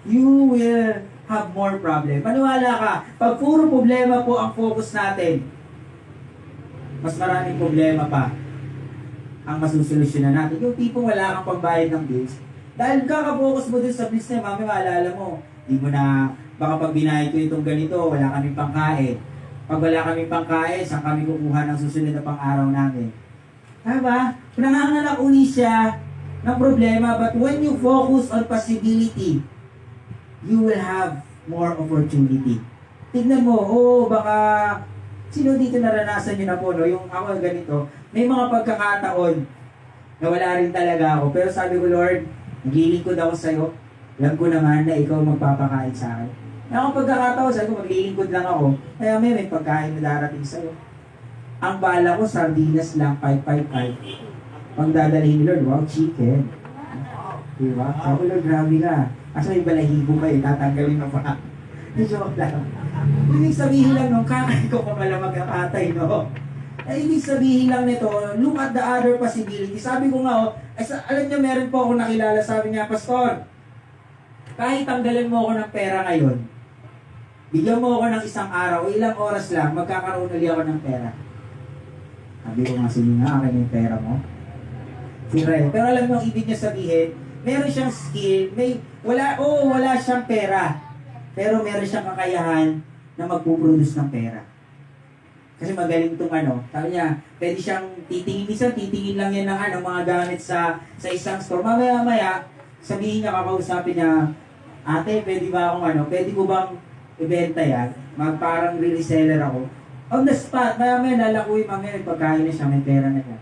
you will have more problem. Maniwala ka, pag puro problema po ang focus natin, mas maraming problema pa ang masusolusyonan natin. Yung tipong wala kang pambayad ng bills, dahil kaka-focus mo din sa bills na mami, maalala mo, di mo na, baka pag binayad ko itong ganito, wala kaming pangkain. Pag wala kaming pangkain, saan kami kukuha ng susunod na pang-araw namin? Diba? Nanganganak uli siya ng problema, but when you focus on possibility, you will have more opportunity. Tignan mo, baka, sino dito naranasan nyo na po, no? Yung ako ganito, may mga pagkakataon na wala rin talaga ako. Pero sabi ko, Lord, naglilingkod ako sa'yo. Alam ko naman na ikaw magpapakain sa akin. Ako pagkakataon, sabi ko, maglilingkod lang ako. Kaya may pagkain na darating sa'yo. Ang bala ko, sardinas lang, 555. Pag dadalhin ni Lord, wow, chicken. Diba? Sabi ko, Lord, grabe ka. Kasi may balahibo kayo, tatanggalin mo pa. Joke lang. Ibig sabihin lang nung kakain ko pa pala magkakatay, no? Ibig sabihin lang nito, look at the other possibility. Sabi ko nga, alam niyo, meron po ako nakilala, sabi niya, Pastor, kahit tanggalan mo ako ng pera ngayon, bigyan mo ako ng isang araw, ilang oras lang, magkakaroon ulit ako ng pera. Sabi ko nga, sige nga, akin yung pera mo. Si Ren. Pero alam mo ang ibig niya sabihin, meron siyang skill, wala siyang pera. Pero meron siyang kakayahan na magpuproduce ng pera. Kasi magaling itong sabi niya, pwede siyang titingin lang yan ng mga gamit sa isang store. Mamaya, sabihin niya, kakausapin niya, ate, pwede ba akong pwede ko bang ibenta yan? Parang reseller ako. On the spot, mamaya lalakuin, mamaya pagkain na siya, may pera na siya.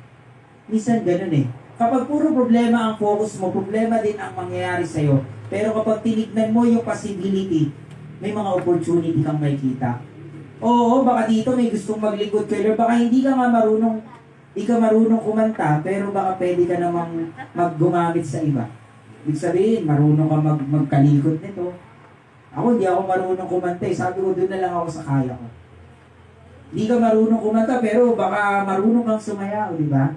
Minsan ganun eh. Kapag puro problema ang focus mo, problema din ang mangyayari sa'yo. Pero kapag tinignan mo yung possibility, may mga opportunity kang makikita. Oo, baka dito may gustong maglingkod kay Lord. Baka hindi ka marunong kumanta, pero baka pwede ka namang maggumamit sa iba. Ibig sabihin, marunong ka magkalikot nito. Ako, hindi ako marunong kumanta. Sabi ko, doon na lang ako sa kaya ko. Hindi ka marunong kumanta, pero baka marunong kang sumayaw, di ba?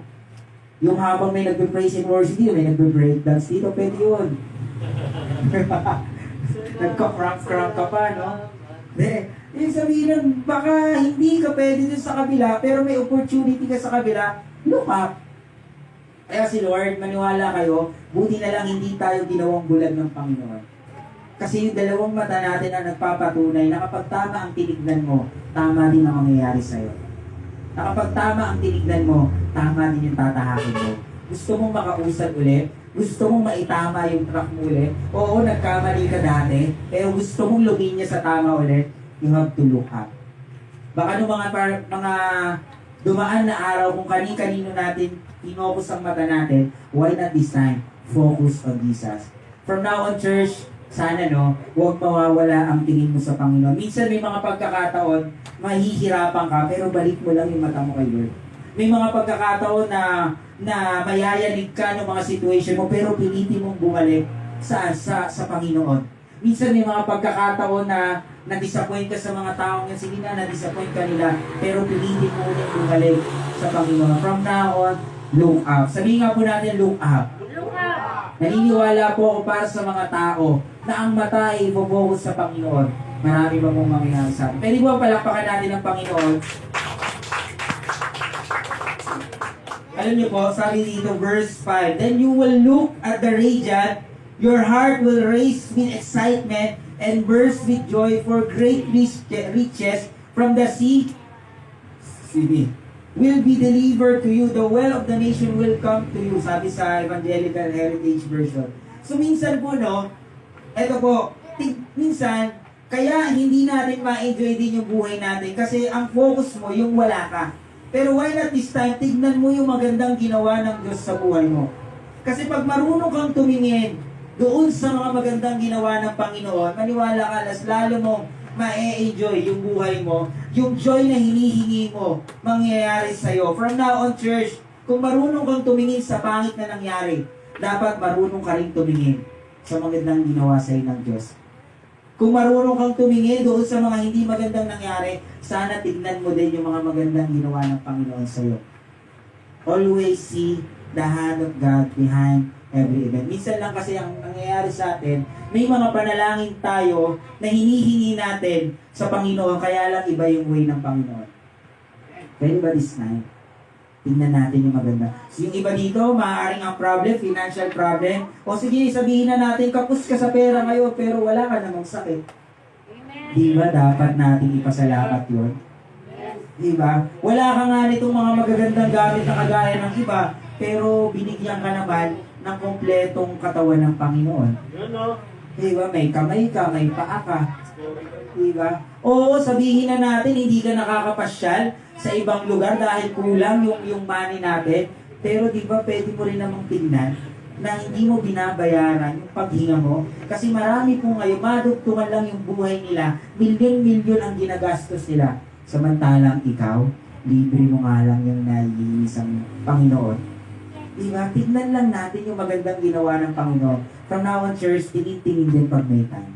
Yung habang may nagbe-praise and worship dito, may nagbe-breakdance dito, pwede yun. Nagka-crank ka pa, no? Yung sabihin lang, baka hindi ka pwede dun sa kabila, pero may opportunity ka sa kabila, look up. Kaya si Lord, maniwala kayo, buti na lang hindi tayo ginawang bulag ng Panginoon. Kasi yung dalawang mata natin ang nagpapatunay na kapag tama ang tinignan mo, tama din ang mangyayari sa'yo. Na kapag tama ang tinignan mo, tama din yung tatahakin mo. Gusto mong makausad ulit? Gusto mong maitama yung track mo ulit? Oo, nagkamali ka dati, pero gusto mong luminya sa tama ulit, you have to look up. Baka nung mga dumaan na araw, kung kani-kanino natin focus ang mata natin, why not this time? Focus on Jesus. From now on, church, sana huwag mawawala ang tingin mo sa Panginoon. Minsan may mga pagkakataon, mahihirapan ka, pero balik mo lang yung mata mo kay Lord. May mga pagkakataon na mayayanig ka ng mga situation mo, pero pilitin mong bumalik sa Panginoon. Minsan may mga pagkakataon na na-disappoint ka sa mga taong yan, sige na, na-disappoint ka nila, pero pilitin mo ulit bumalik sa Panginoon. From now on, look up. Sabihin nga po natin, look up. Naniniwala po ako para sa mga tao na ang mata ay focus sa Panginoon. Marami ba pong mangyayari sa atin? Pwede ba palakpakan natin ang Panginoon? Alam niyo po, sabi dito, verse 5, then you will look at the radiant, your heart will race with excitement and burst with joy for great riches from the sea will be delivered to you. The wealth of the nation will come to you. Sabi sa Evangelical Heritage Version. So minsan po, eto po, minsan, kaya hindi natin ma-enjoy din yung buhay natin kasi ang focus mo yung wala ka. Pero why not this time, tignan mo yung magandang ginawa ng Diyos sa buhay mo. Kasi pag marunong kang tumingin doon sa mga magandang ginawa ng Panginoon, maniwala ka, lalo mong ma-enjoy yung buhay mo, yung joy na hinihingi mo, mangyayari sa'yo. From now on, church, kung marunong kang tumingin sa pangit na nangyari, dapat marunong ka rin tumingin sa magandang ginawa sa'yo ng Diyos. Kung marunong kang tumingin doon sa mga hindi magandang nangyari, sana tignan mo din yung mga magandang ginawa ng Panginoon sa'yo. Always see the hand of God behind every event. Minsan lang kasi ang nangyayari sa atin, may mga panalangin tayo na hinihingi natin sa Panginoon, kaya lang iba yung way ng Panginoon. Pwede ba this night? Tingnan natin yung maganda. So yung iba dito, maaaring ang problem, financial problem. O sige, sabihin na natin, kapos ka sa pera ngayon, pero wala ka namang sakit. Amen. Di ba dapat natin ipasalamat yun? Di ba? Wala ka nga nitong mga magagandang gamit na kagaya ng iba, pero binigyan ka naman ng kompletong katawan ng Panginoon. Di ba? May kamay ka, may paa ka. Di ba? Oo, sabihin na natin, hindi ka nakakapasyal sa ibang lugar dahil kulang yung money natin. Pero di ba, pwede mo rin namang tingnan na hindi mo binabayaran yung paghinga mo. Kasi marami po ngayon, madugtungan lang yung buhay nila. Milyon-milyon ang ginagastos nila. Samantalang ikaw, libre mo nga lang yung naiinis ang Panginoon. Diba? Tignan lang natin yung magandang ginawa ng Panginoon. From now on, church, tingin-tingin din pag may time.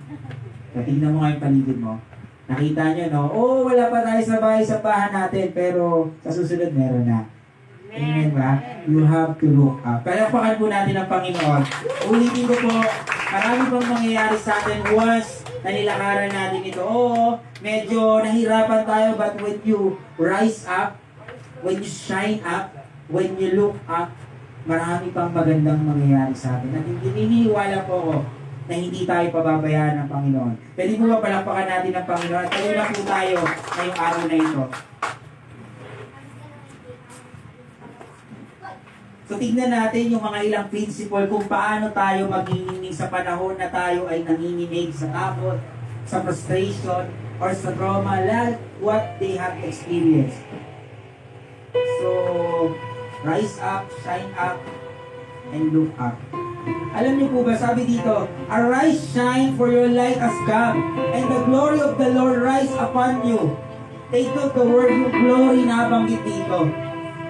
Tignan mo nga yung paligid mo. Nakita nyo, no? Oh, wala pa tayo sa bahay-sabahan natin, pero sa susunod, meron na. Amen ba? You have to look up. Palakpakan po natin ang Panginoon. Ulitin ko po, marami pang mangyayari sa atin once na nilakaran natin ito. Oo, medyo nahirapan tayo, but when you rise up, when you shine up, when you look up, marami pang magandang mangyayari sa atin. At naniniwala po ako na hindi tayo pababayaan ng Panginoon. Pwede po ba palakpakan natin ang Panginoon? At na po tayo ngayong araw na ito. So tignan natin yung mga ilang principle kung paano tayo magiging sa panahon na tayo ay nanginginig sa takot, sa frustration, or sa trauma, like what they have experienced. So, rise up, shine up, and look up. Alam niyo po ba, sabi dito, arise, shine, for your light has come, and the glory of the Lord rise upon you. Take note the word yung glory na banggit dito.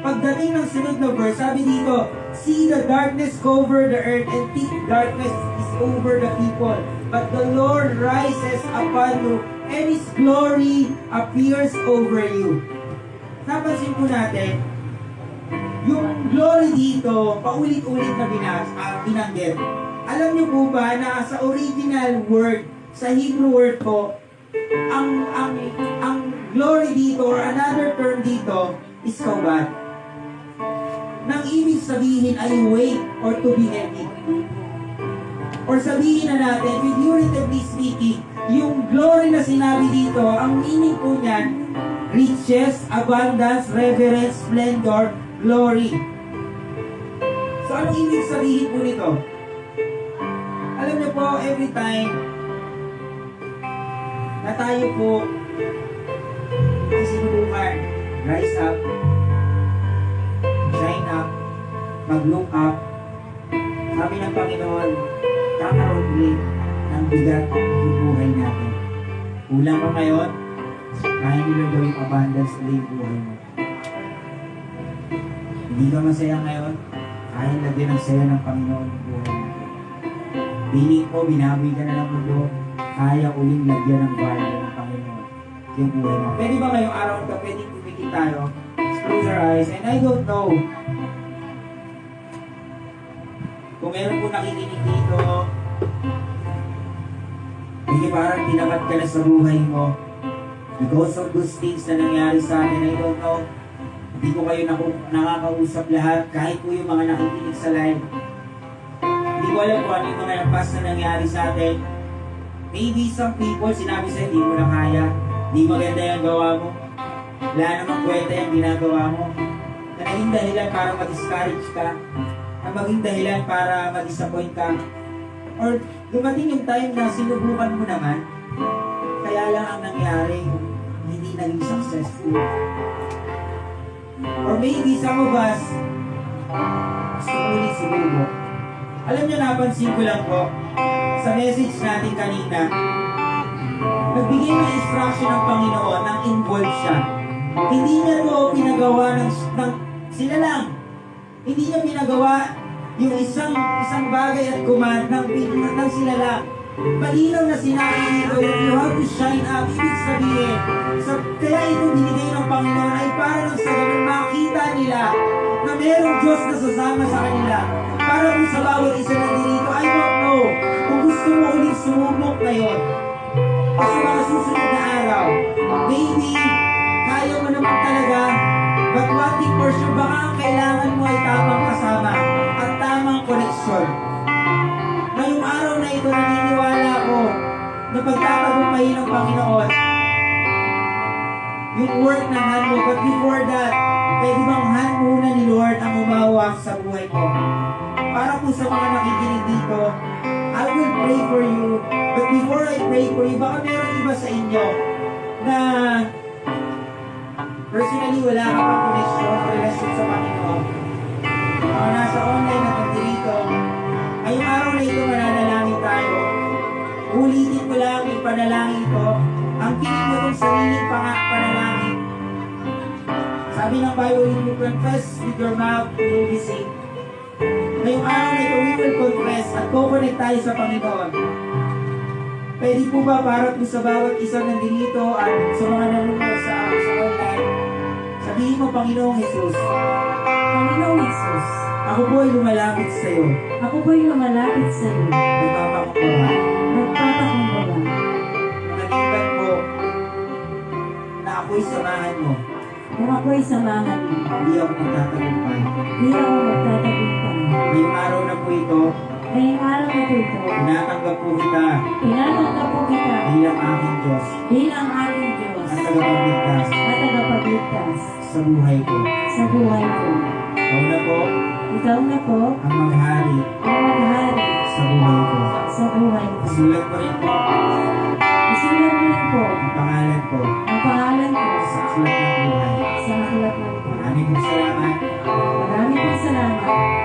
Pagdating ng sunod na verse, sabi dito, see the darkness cover the earth, and thick darkness is over the people. But the Lord rises upon you, and His glory appears over you. Napansin po natin, yung glory dito, paulit-ulit na binanggit. Alam niyo po ba na sa original word, sa Hebrew word po, ang glory dito or another term dito is kabad. Nang ibig sabihin ay weight or to be heavy. Or sabihin na natin, figuratively speaking, yung glory na sinabi dito, ang meaning po niyan, riches, abundance, reverence, splendor, glory. So, anong ibig sabihin po nito? Alam niyo po, every time na tayo po sinubukan, rise up, shine up, mag-look up, sabi ng Panginoon, kakaroon ulit ng bigat yung buhay natin. Kulang mo ngayon, kaya nila gawing abundance ulit yung buhay mo. Hindi ka masaya ngayon, kaya lagyan ng saya ng Panginoon yung buhay mo. Piling ko, binawi ka na ng mundo, kaya uling lagyan ng value ng Panginoon yung buhay mo. Pwede ba ngayong araw ito, pwede pumikit tayo, close our eyes, and I don't know kung meron po nakikinig dito, hindi parang tinapat ka na sa buhay mo because of those things na nangyari sa atin. I don't know, hindi ko kayo nakakausap lahat, kahit po yung mga nakikinig sa live. Hindi ko alam kung ano yung mga lampas na nangyari sa atin. Maybe some people, sinabi sa'yo, hindi mo na kaya, hindi maganda yung gawa mo, wala namang kwenta yung ginagawa mo, na naging dahilan para ma-discourage ka, na maging dahilan para ma-disappoint ka, or dumating yung time na sinubukan mo naman, kaya lang ang nangyari, hindi naging successful. Or maybe some of us, gusto mo ulit sumubok. Alam niyo, napansin ko lang po, sa message natin kanina, nagbigay ng instruction ng Panginoon nang involved siya. Hindi niya to pinagawa ng sila lang. Hindi niya pinagawa yung isang bagay at command ng sila lang. Malinaw na sinabi dito, you have to shine up. Ibig sabihin, kaya ito binigay ng Panginoon ay para lang sa ganun makita nila na merong Diyos na sasama sa kanila. Para kung sa bawat isa na dito, I don't know kung gusto mo ulit sumubok ngayon. Kasi mga susunod na araw, maybe, kaya mo naman talaga, but one thing for sure, baka ang kailangan mo ay tamang kasama at tamang koneksyon. Ngayong araw na ito, naniniwala ko na pagtatagumpayin ng Panginoon yung work ng hand mo. But before that, pwede bang hand muna ni Lord ang umawak sa buhay ko? Para po sa mga nakikinig dito, I will pray for you. But before I pray for you, baka meron iba sa inyo na personally wala ka pang connection o relasyon sa Panginoon. Mga nasa online at nandito, ngayong araw na ito mananalangin tayo. Ulitin ko lang yung panalangin ko. Ang piling mo itong sariling panalangin. Sabi ng Bible, if you confess with your mouth, you will be saved. Ngayong araw na ito, we will confess at co-connect tayo sa Panginoon. Pwede po ba para po sa bawat isang nandito at sa mga nanonood sa online, sabihin mo, Panginoong Jesus, Panginoong Jesus, ako po ay lumalapit sa iyo. ako po'y lumalapit sa iyo. Nagpapakumbaba. Nagpapakumbaba. Naliban mo na ako'y samahan mo. Kung ako'y samahan mo, Hindi ako magtatagumpay. hindi ako magtatagumpay. Ngayong araw na po ito, Ngayong araw na po ito, tinatanggap po kita tinatanggap po kita bilang aking Diyos bilang aking Diyos at tagapagligtas at tagapagligtas sa buhay ko. sa buhay ko. Ikaw na po Ikaw na po ang maghari ang maghari sa buhay ko. sa buhay ko. Isulat ko rin po Isulat mo rin po ang pangalan ko ang pangalan ko sa aklat ng buhay. sa aklat ng buhay. Maraming pong salamat. Maraming pong salamat.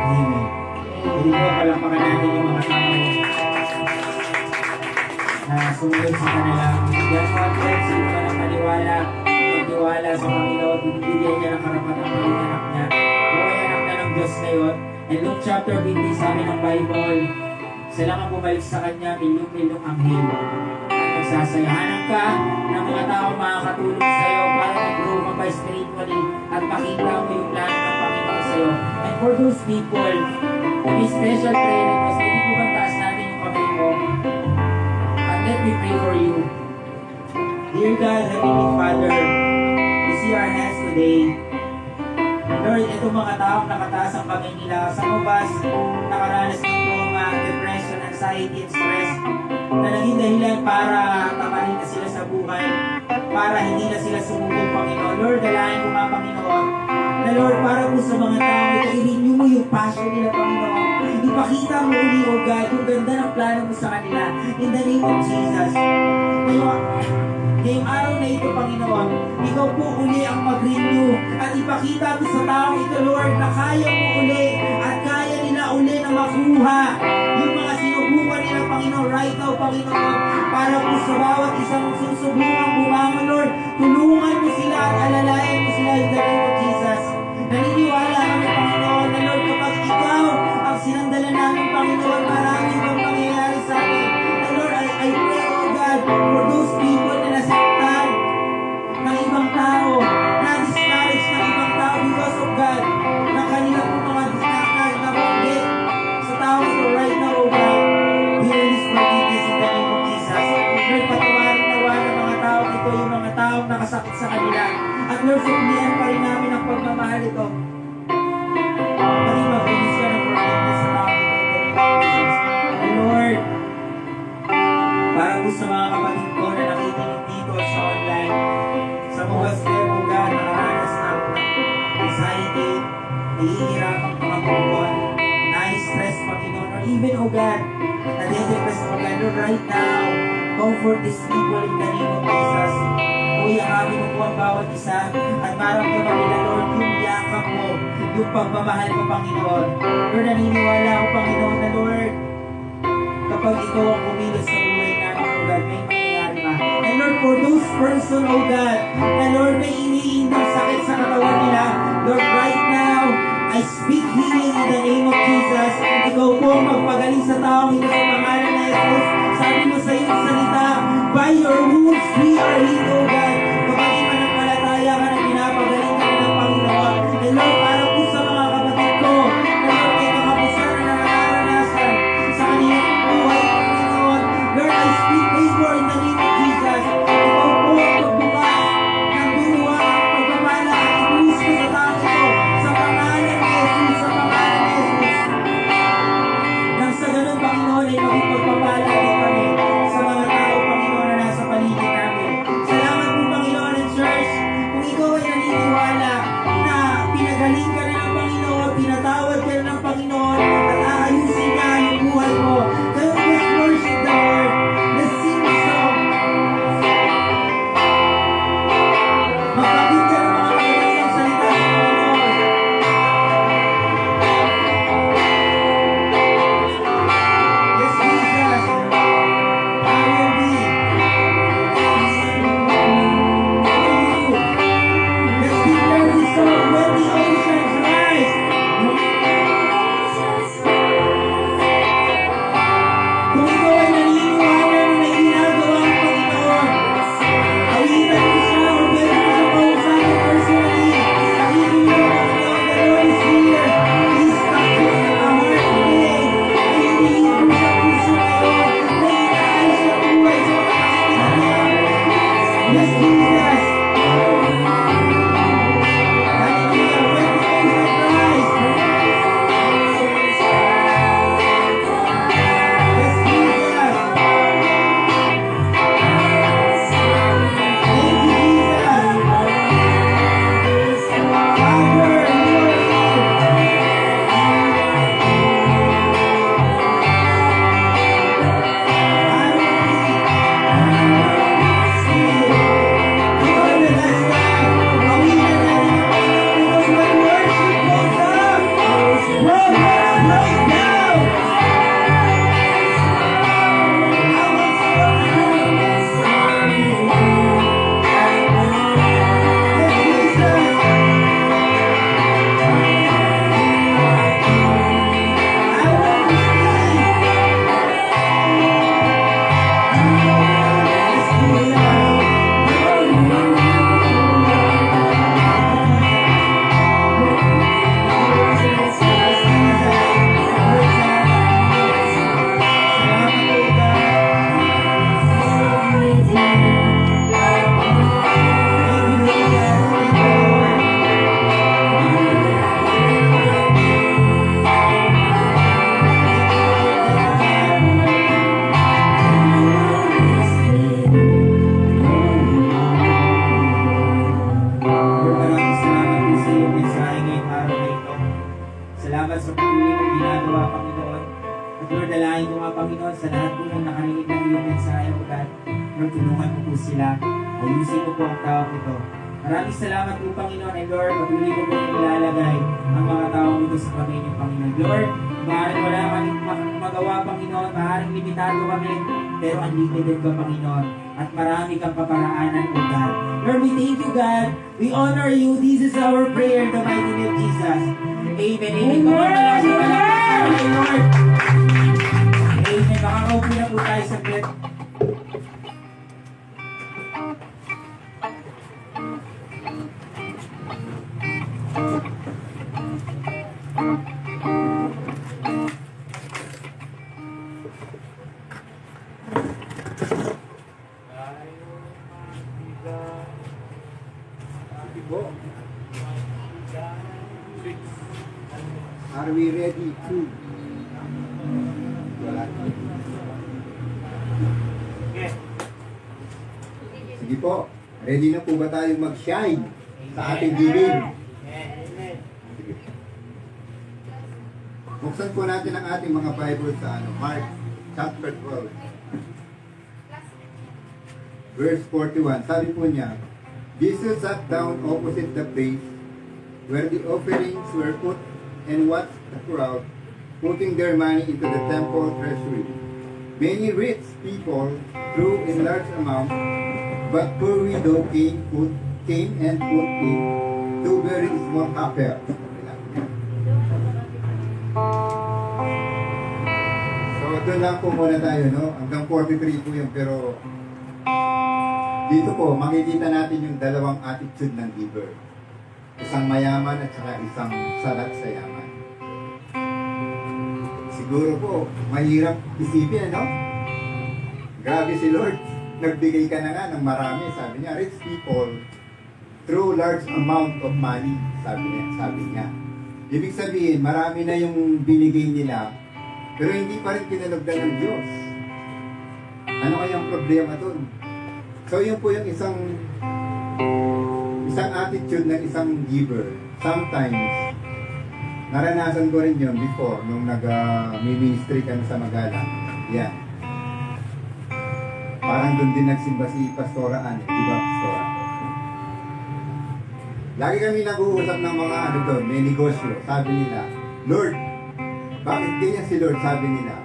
Amen. Hindi po palapakan natin yung mga tao na sumunod sa kanilang yan po at yan, sino ka ng paniwala, magtiwala sa Panginoon, binibigyan niya ng karapatan ng maging anak niya. Kung ay anak na ng Diyos ngayon, and Luke chapter 20 sa amin ng Bible, sila ang bumalik sa kanya, milyong-milyong anghel. At nagsasayahanan ka ng mga tao makakatulong sa iyo para mag-grow ka by spiritually at makita mo yung plano ng Panginoon sa iyo. And for those people, may special prayer request, hindi po bang taas natin yung kamay mo? And let me pray for you. Dear God, Heavenly Father, you see our hands today. Lord, itong mga taong nakataas ang kamay nila, sa mabas, nakaranas ng trauma, depression, anxiety, and stress, na naging dahilan para takalin na sila sa buhay, para hindi na sila sumubok, Panginoon. Lord, dalayan ko nga, Panginoon, na Lord, para po sa mga tao ito, i-renew mo yung passion nila, Panginoon. Ipakita mo uli, O God, yung ganda ng plano mo sa kanila. In the name of Jesus. Ngayong araw na ito, Panginoon, ikaw po uli ang mag-renew at ipakita mo sa tao ito, Lord, na kaya mo uli at kaya nila uli na makuha yung mga sinubukan nila, Panginoon, right now, Panginoon, para po sa bawat isang susubukang bumangon, Lord, tulungan mo sila at alalayan mo sila in the name of Jesus. Naniniwala kami, Panginoon, na Lord, kapag ikaw ang sinandalan namin, Panginoon, maraming bang mangyayari sa amin. And Lord, I pray, oh God, for those people na nasaktan ng ibang tao, na-discourage ng ibang tao because of God, na kanila po mga nabanggit sa tao ito right now, oh God. We release forgiveness in the name of Jesus. Lord, patawarin ng mga tao ito, yung mga taong nakasakit sa kanila. At Lord, sumilihan pa rin namin ang pagmamahal ito. Maging mag-release ka ng forgiveness sa tao ito in the name of Jesus. And Lord, para po sa mga kapatid ko na nakikinig dito sa online, sa mga step, O God, nakaranas ng anxiety, nahihirapang mga bukon, na-stress, Panginoon, or even, O God, na-depress, O God, Lord, right now, comfort these people in the name of Jesus. Uy, ang amin mo po ang bawat isa at maramdaman nila, Lord, yung yakap mo, yung pagmamahal mo, Panginoon. Lord, naniniwala ako, Panginoon, na Lord, kapag ikaw ang kumilos sa buhay namin, O God, may mangyayari ma. And Lord, for those person, O God, na Lord, may iniindang sakit sa katawan nila, Lord, right now, I speak healing in the name of Jesus. Ikaw po magpagaling sa taong ito sa pangalan na Jesus. Sabi mo sa iyong salita, by your wounds we are healed, O God. Kapag mananampalataya ka na pinapagaling ka ng Panginoon. And Lord, para po sa mga kapatid ko, na Lord, may kakapusan na nararanasan sa kanilang buhay, Panginoon. Lord, I speak favor in the name of Jesus. Ikaw po ang magbukas ng duwa, pagpapala at ibuhos ko sa tao ito. Sa pangalan ni Jesus, sa pangalan ni Jesus. Nang sa ganun, Panginoon, ay maging pagpapala din kami sa mga tao, Panginoon, na nasa paligid namin. Salamat sa patuloy mong ginagawa, Panginoon. At Lord, dalangin ko nga, Panginoon, sa lahat po ng nakarinig ng iyong mensahe, O God. Lord, tulungan mo po sila. Ayusin mo po ang taong ito. Maraming salamat po, Panginoon. And Lord, patuloy ko po ilalagay ang mga taong ito sa kamay niyo, Panginoon. Lord, maaaring wala kami magawa, Panginoon. Maaaring limitado kami. Pero unlimited ka, Panginoon. At marami kang paparaanan, O God. Lord, we thank you, God. We honor you. This is our prayer in the mighty name of Jesus. Amen. Amen. Amen, Lord. Amen. Makakaupo na po tayo sa bed. Are we ready to? Wala. Sige po. Ready na po ba tayo mag-shine sa ating giving? Sige. Buksan po natin ang ating mga Bible sa Mark chapter 12. Verse 41. Sabi po niya, Jesus sat down opposite the place where the offerings were put and watched the crowd putting their money into the temple treasury. Many rich people threw in large amounts, but poor widow came and put in 2 very small coppers. So doon lang po muna tayo, no? Hanggang 43 po yun, pero dito po makikita natin yung dalawang attitude ng giver. Isang mayaman at saka isang salat sa yaman. Siguro po, mahirap isipin, ano? Grabe si Lord. Nagbigay ka na nga ng marami. Sabi niya, rich people through large amount of money. Sabi niya. Ibig sabihin, marami na yung binigay nila, pero hindi pa rin kinalugdan ng Diyos. Ano kayang problema dun? So yun po yung isang attitude ng isang giver. Sometimes, naranasan ko rin yun before, nung nag-ministry kami sa Magalang. Yan. Parang doon din nagsimba si Pastora Anne, di ba, Pastora? Lagi kami nag-uusap ng mga ano doon, may negosyo. Sabi nila, Lord, bakit ganyan si Lord? Sabi nila,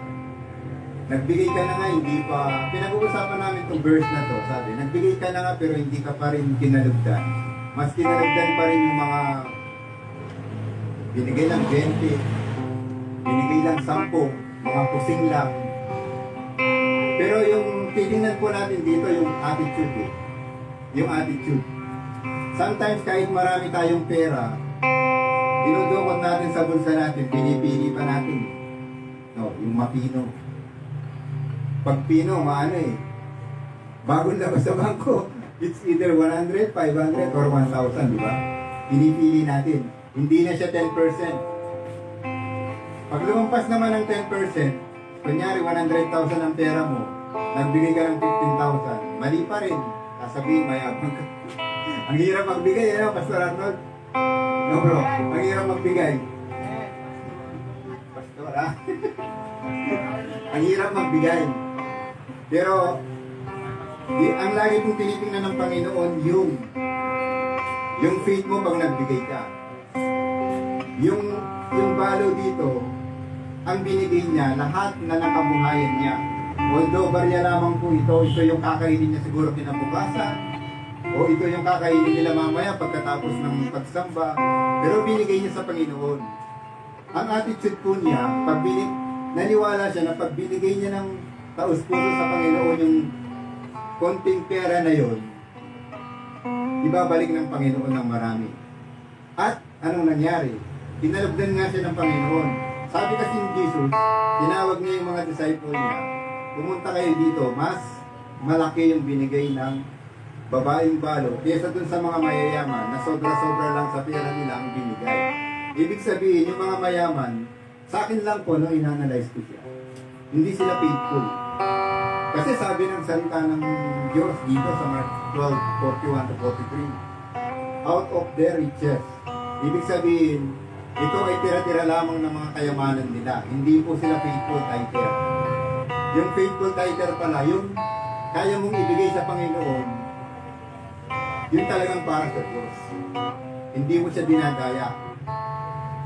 nagbigay ka na nga, hindi pa, pinag-uusapan namin itong verse na to, sabi, nagbigay ka na nga pero hindi ka pa rin kinalugdan. Mas kinalugdan pa rin yung mga binigay lang 20, binigay lang 10, mga kusing lang. Pero yung titingnan po natin dito, yung attitude eh. Yung attitude. Sometimes kahit marami tayong pera, dinudukot natin sa bulsa natin, pinipili pa natin. No, yung mapino. Pag pino, maano eh. Bagong labas sa bangko, it's either 100, 500, or 1,000, di ba? Pinipili natin. Hindi na siya 10%. Pag lumampas naman ng 10%, kunyari 100,000 ang pera mo, nagbigay ka ng 15,000, mali pa rin. Sasabihin, mayabang ka. Ang hirap magbigay, ano, Pastor Arnold? No bro, ang hirap magbigay. Pastor, ha? Ang hirap magbigay. Pero, ang lagi kong tinitingnan ng Panginoon, yung faith mo pag nagbigay ka. Yung value dito, ang binigay niya, lahat na nakabuhayan niya. Although barya lamang po ito yung kakainin niya siguro kinabukasan, o ito yung kakainin nila mamaya pagkatapos ng pagsamba, pero binigay niya sa Panginoon. Ang attitude po niya, naniwala siya na pag binigay niya ng taus-puso sa Panginoon yung konting pera na yon, ibabalik ng Panginoon ng marami. At anong nangyari? Kinalugdan nga siya ng Panginoon. Sabi kasi ni Jesus, tinawag niya yung mga disciple niya, pumunta kayo dito, mas malaki yung binigay ng babaeng balo kaysa dun sa mga mayayaman na sobra-sobra lang sa pera nila ang binigay. Ibig sabihin, yung mga mayaman, sa akin lang po, nung inanalyze ko siya, hindi sila faithful. Kasi sabi ng salita ng Diyos dito sa Mark 12:41-43, out of their riches. Ibig sabihin, ito ay tira-tira lamang ng mga kayamanan nila. Hindi po sila faithful tither. Yung faithful tither pala, yung kaya mong ibigay sa Panginoon, yun talagang para sa Diyos. Hindi mo siya dinagaya.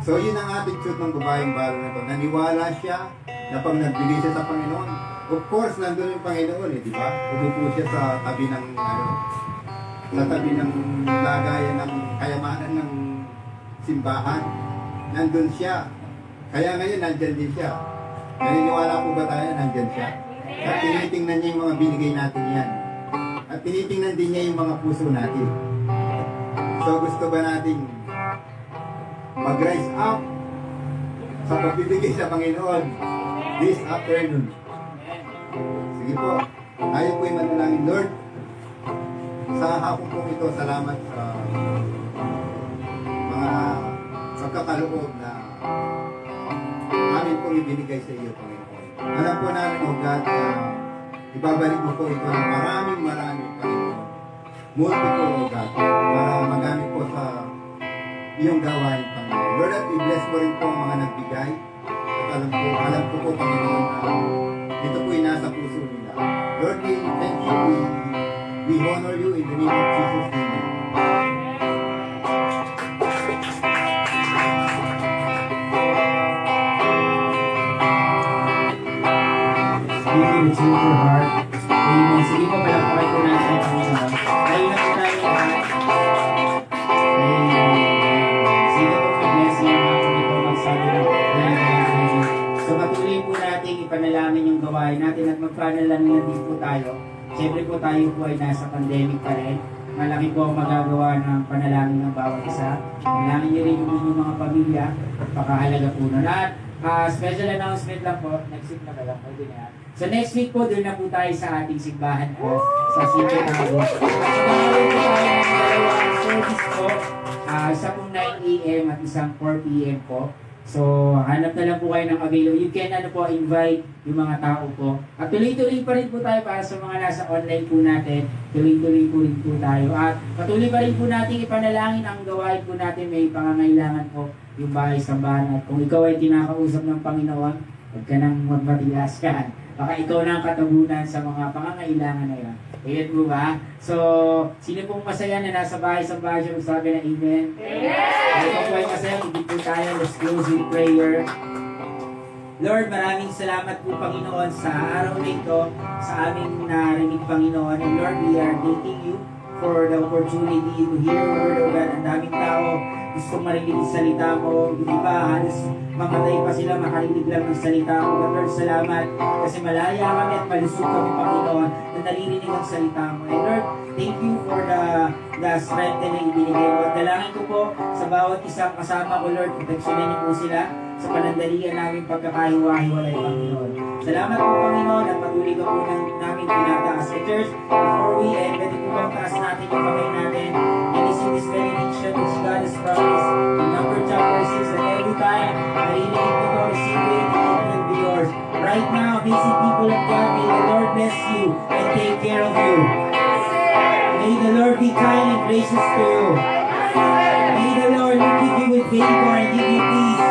So yun ang attitude ng babaeng balo na to. Naniwala siya na pag nagbigay siya sa Panginoon, of course, nandun yung Panginoon di ba? Umupo siya sa tabi ng, sa tabi ng lagayan ng kayamanan ng simbahan. Nandun siya. Kaya ngayon, nandyan din siya. Naniniwala po ba tayo, nandyan siya? At tinitingnan niya yung mga binigay natin yan. At tinitingnan din niya yung mga puso natin. So gusto ba nating mag-rise up sa pagbibigay sa Panginoon this afternoon? Sige po, tayo po'y manalangin. Lord, sa hapon pong ito, salamat sa mga pagkakaloob na amin pong ibinigay sa iyo, Panginoon. Alam po namin, O God, na ibabalik mo po ito ng maraming, Panginoon. Multiple, O God, para magamit po sa iyong gawain, Panginoon. Lord, at i-bless mo rin po ang mga nagbigay. At alam ko po, Panginoon, na ito po'y nasa puso nila. Lord, we thank you. We honor you in the name of Jesus. Amen. Speak to the truth of your heart. Amen. Sige po, palakpakan ko natin ang Panginoon. Tayo na po tayo lahat. Amen. Sige po, mag-blessing ang mga po ito. Magsabi ng Amen. So patuloy po natin ipanalangin yung gawain natin at magpanalangin din po tayo. Siyempre po tayo po ay nasa pandemic pa rin. Malaki po ang magagawa ng panalangin ng bawat isa. Panalangin niyo rin yung inyong mga pamilya. Pakahalaga po nun. At special announcement lang po. Next week na ba lang? Pwede na yan. So next week po, doon na po tayo sa ating simbahan po sa Chicago. So magkaroon po tayo ng dalawang service po. Isa pong 9 a.m. at isang 4 p.m. po. So hanap na lang po kayo ng available. You can invite yung mga tao po. At tuloy-tuloy pa rin po tayo para sa mga nasa online po natin. Tuloy-tuloy po rin po tayo. At patuloy pa rin po natin ipanalangin ang gawain po natin. May pangangailangan po yung bahay sambahan. At kung ikaw ay kinakausap ng Panginoon, huwag ka nang magmatigas ka. Baka ikaw na ang katabunan sa mga pangangailangan na yan. Ayan po ba? So, sino pong masaya na nasa bahay sambahan siya? Sabi na amen? Amen! Kung po ay masaya, hindi po tayo. Let's close with prayer. Lord, maraming salamat po Panginoon sa araw na ito, sa aming narinig Panginoon. And Lord, we are thanking you for the opportunity to hear your word of God. Ang daming tao gusto marinig ang salita mo. Yung iba, halos mamatay pa sila makarinig lang ng salita mo. But Lord, salamat kasi malaya kami at malusog kami Panginoon na naririnig ang salita mo. And Lord, thank you for the strength na ibinigay mo. At dalangin ko po sa bawat isang kasama ko, Lord, proteksyonan niyo po sila sa panandalian namin pagkakahiwa-hiwalay, Panginoon. Salamat po, Panginoon, at patuloy ka po namin tinataas. Sa church, before we end, pwede po bang taas natin yung kamay natin? And this is this benediction which God has promised in number chapter 6 that every time narinig mo ito, receive it, it will be yours. Right now, basic people of God, may the Lord bless you and take care of you. May the Lord be kind and gracious to you. May the Lord look at you with favor and give you peace.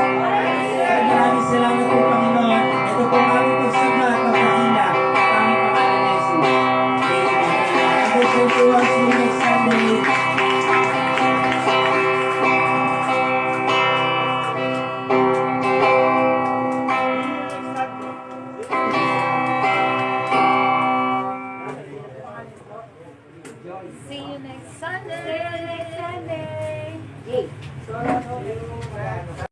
Maraming salamat po, Panginoon. Ito po ang aming pagsama at pagkakila. Aming pangalan ni Jesus. Amen. Ako po ang sumunod Sunday. See you next Sunday. Yay. So, ano yung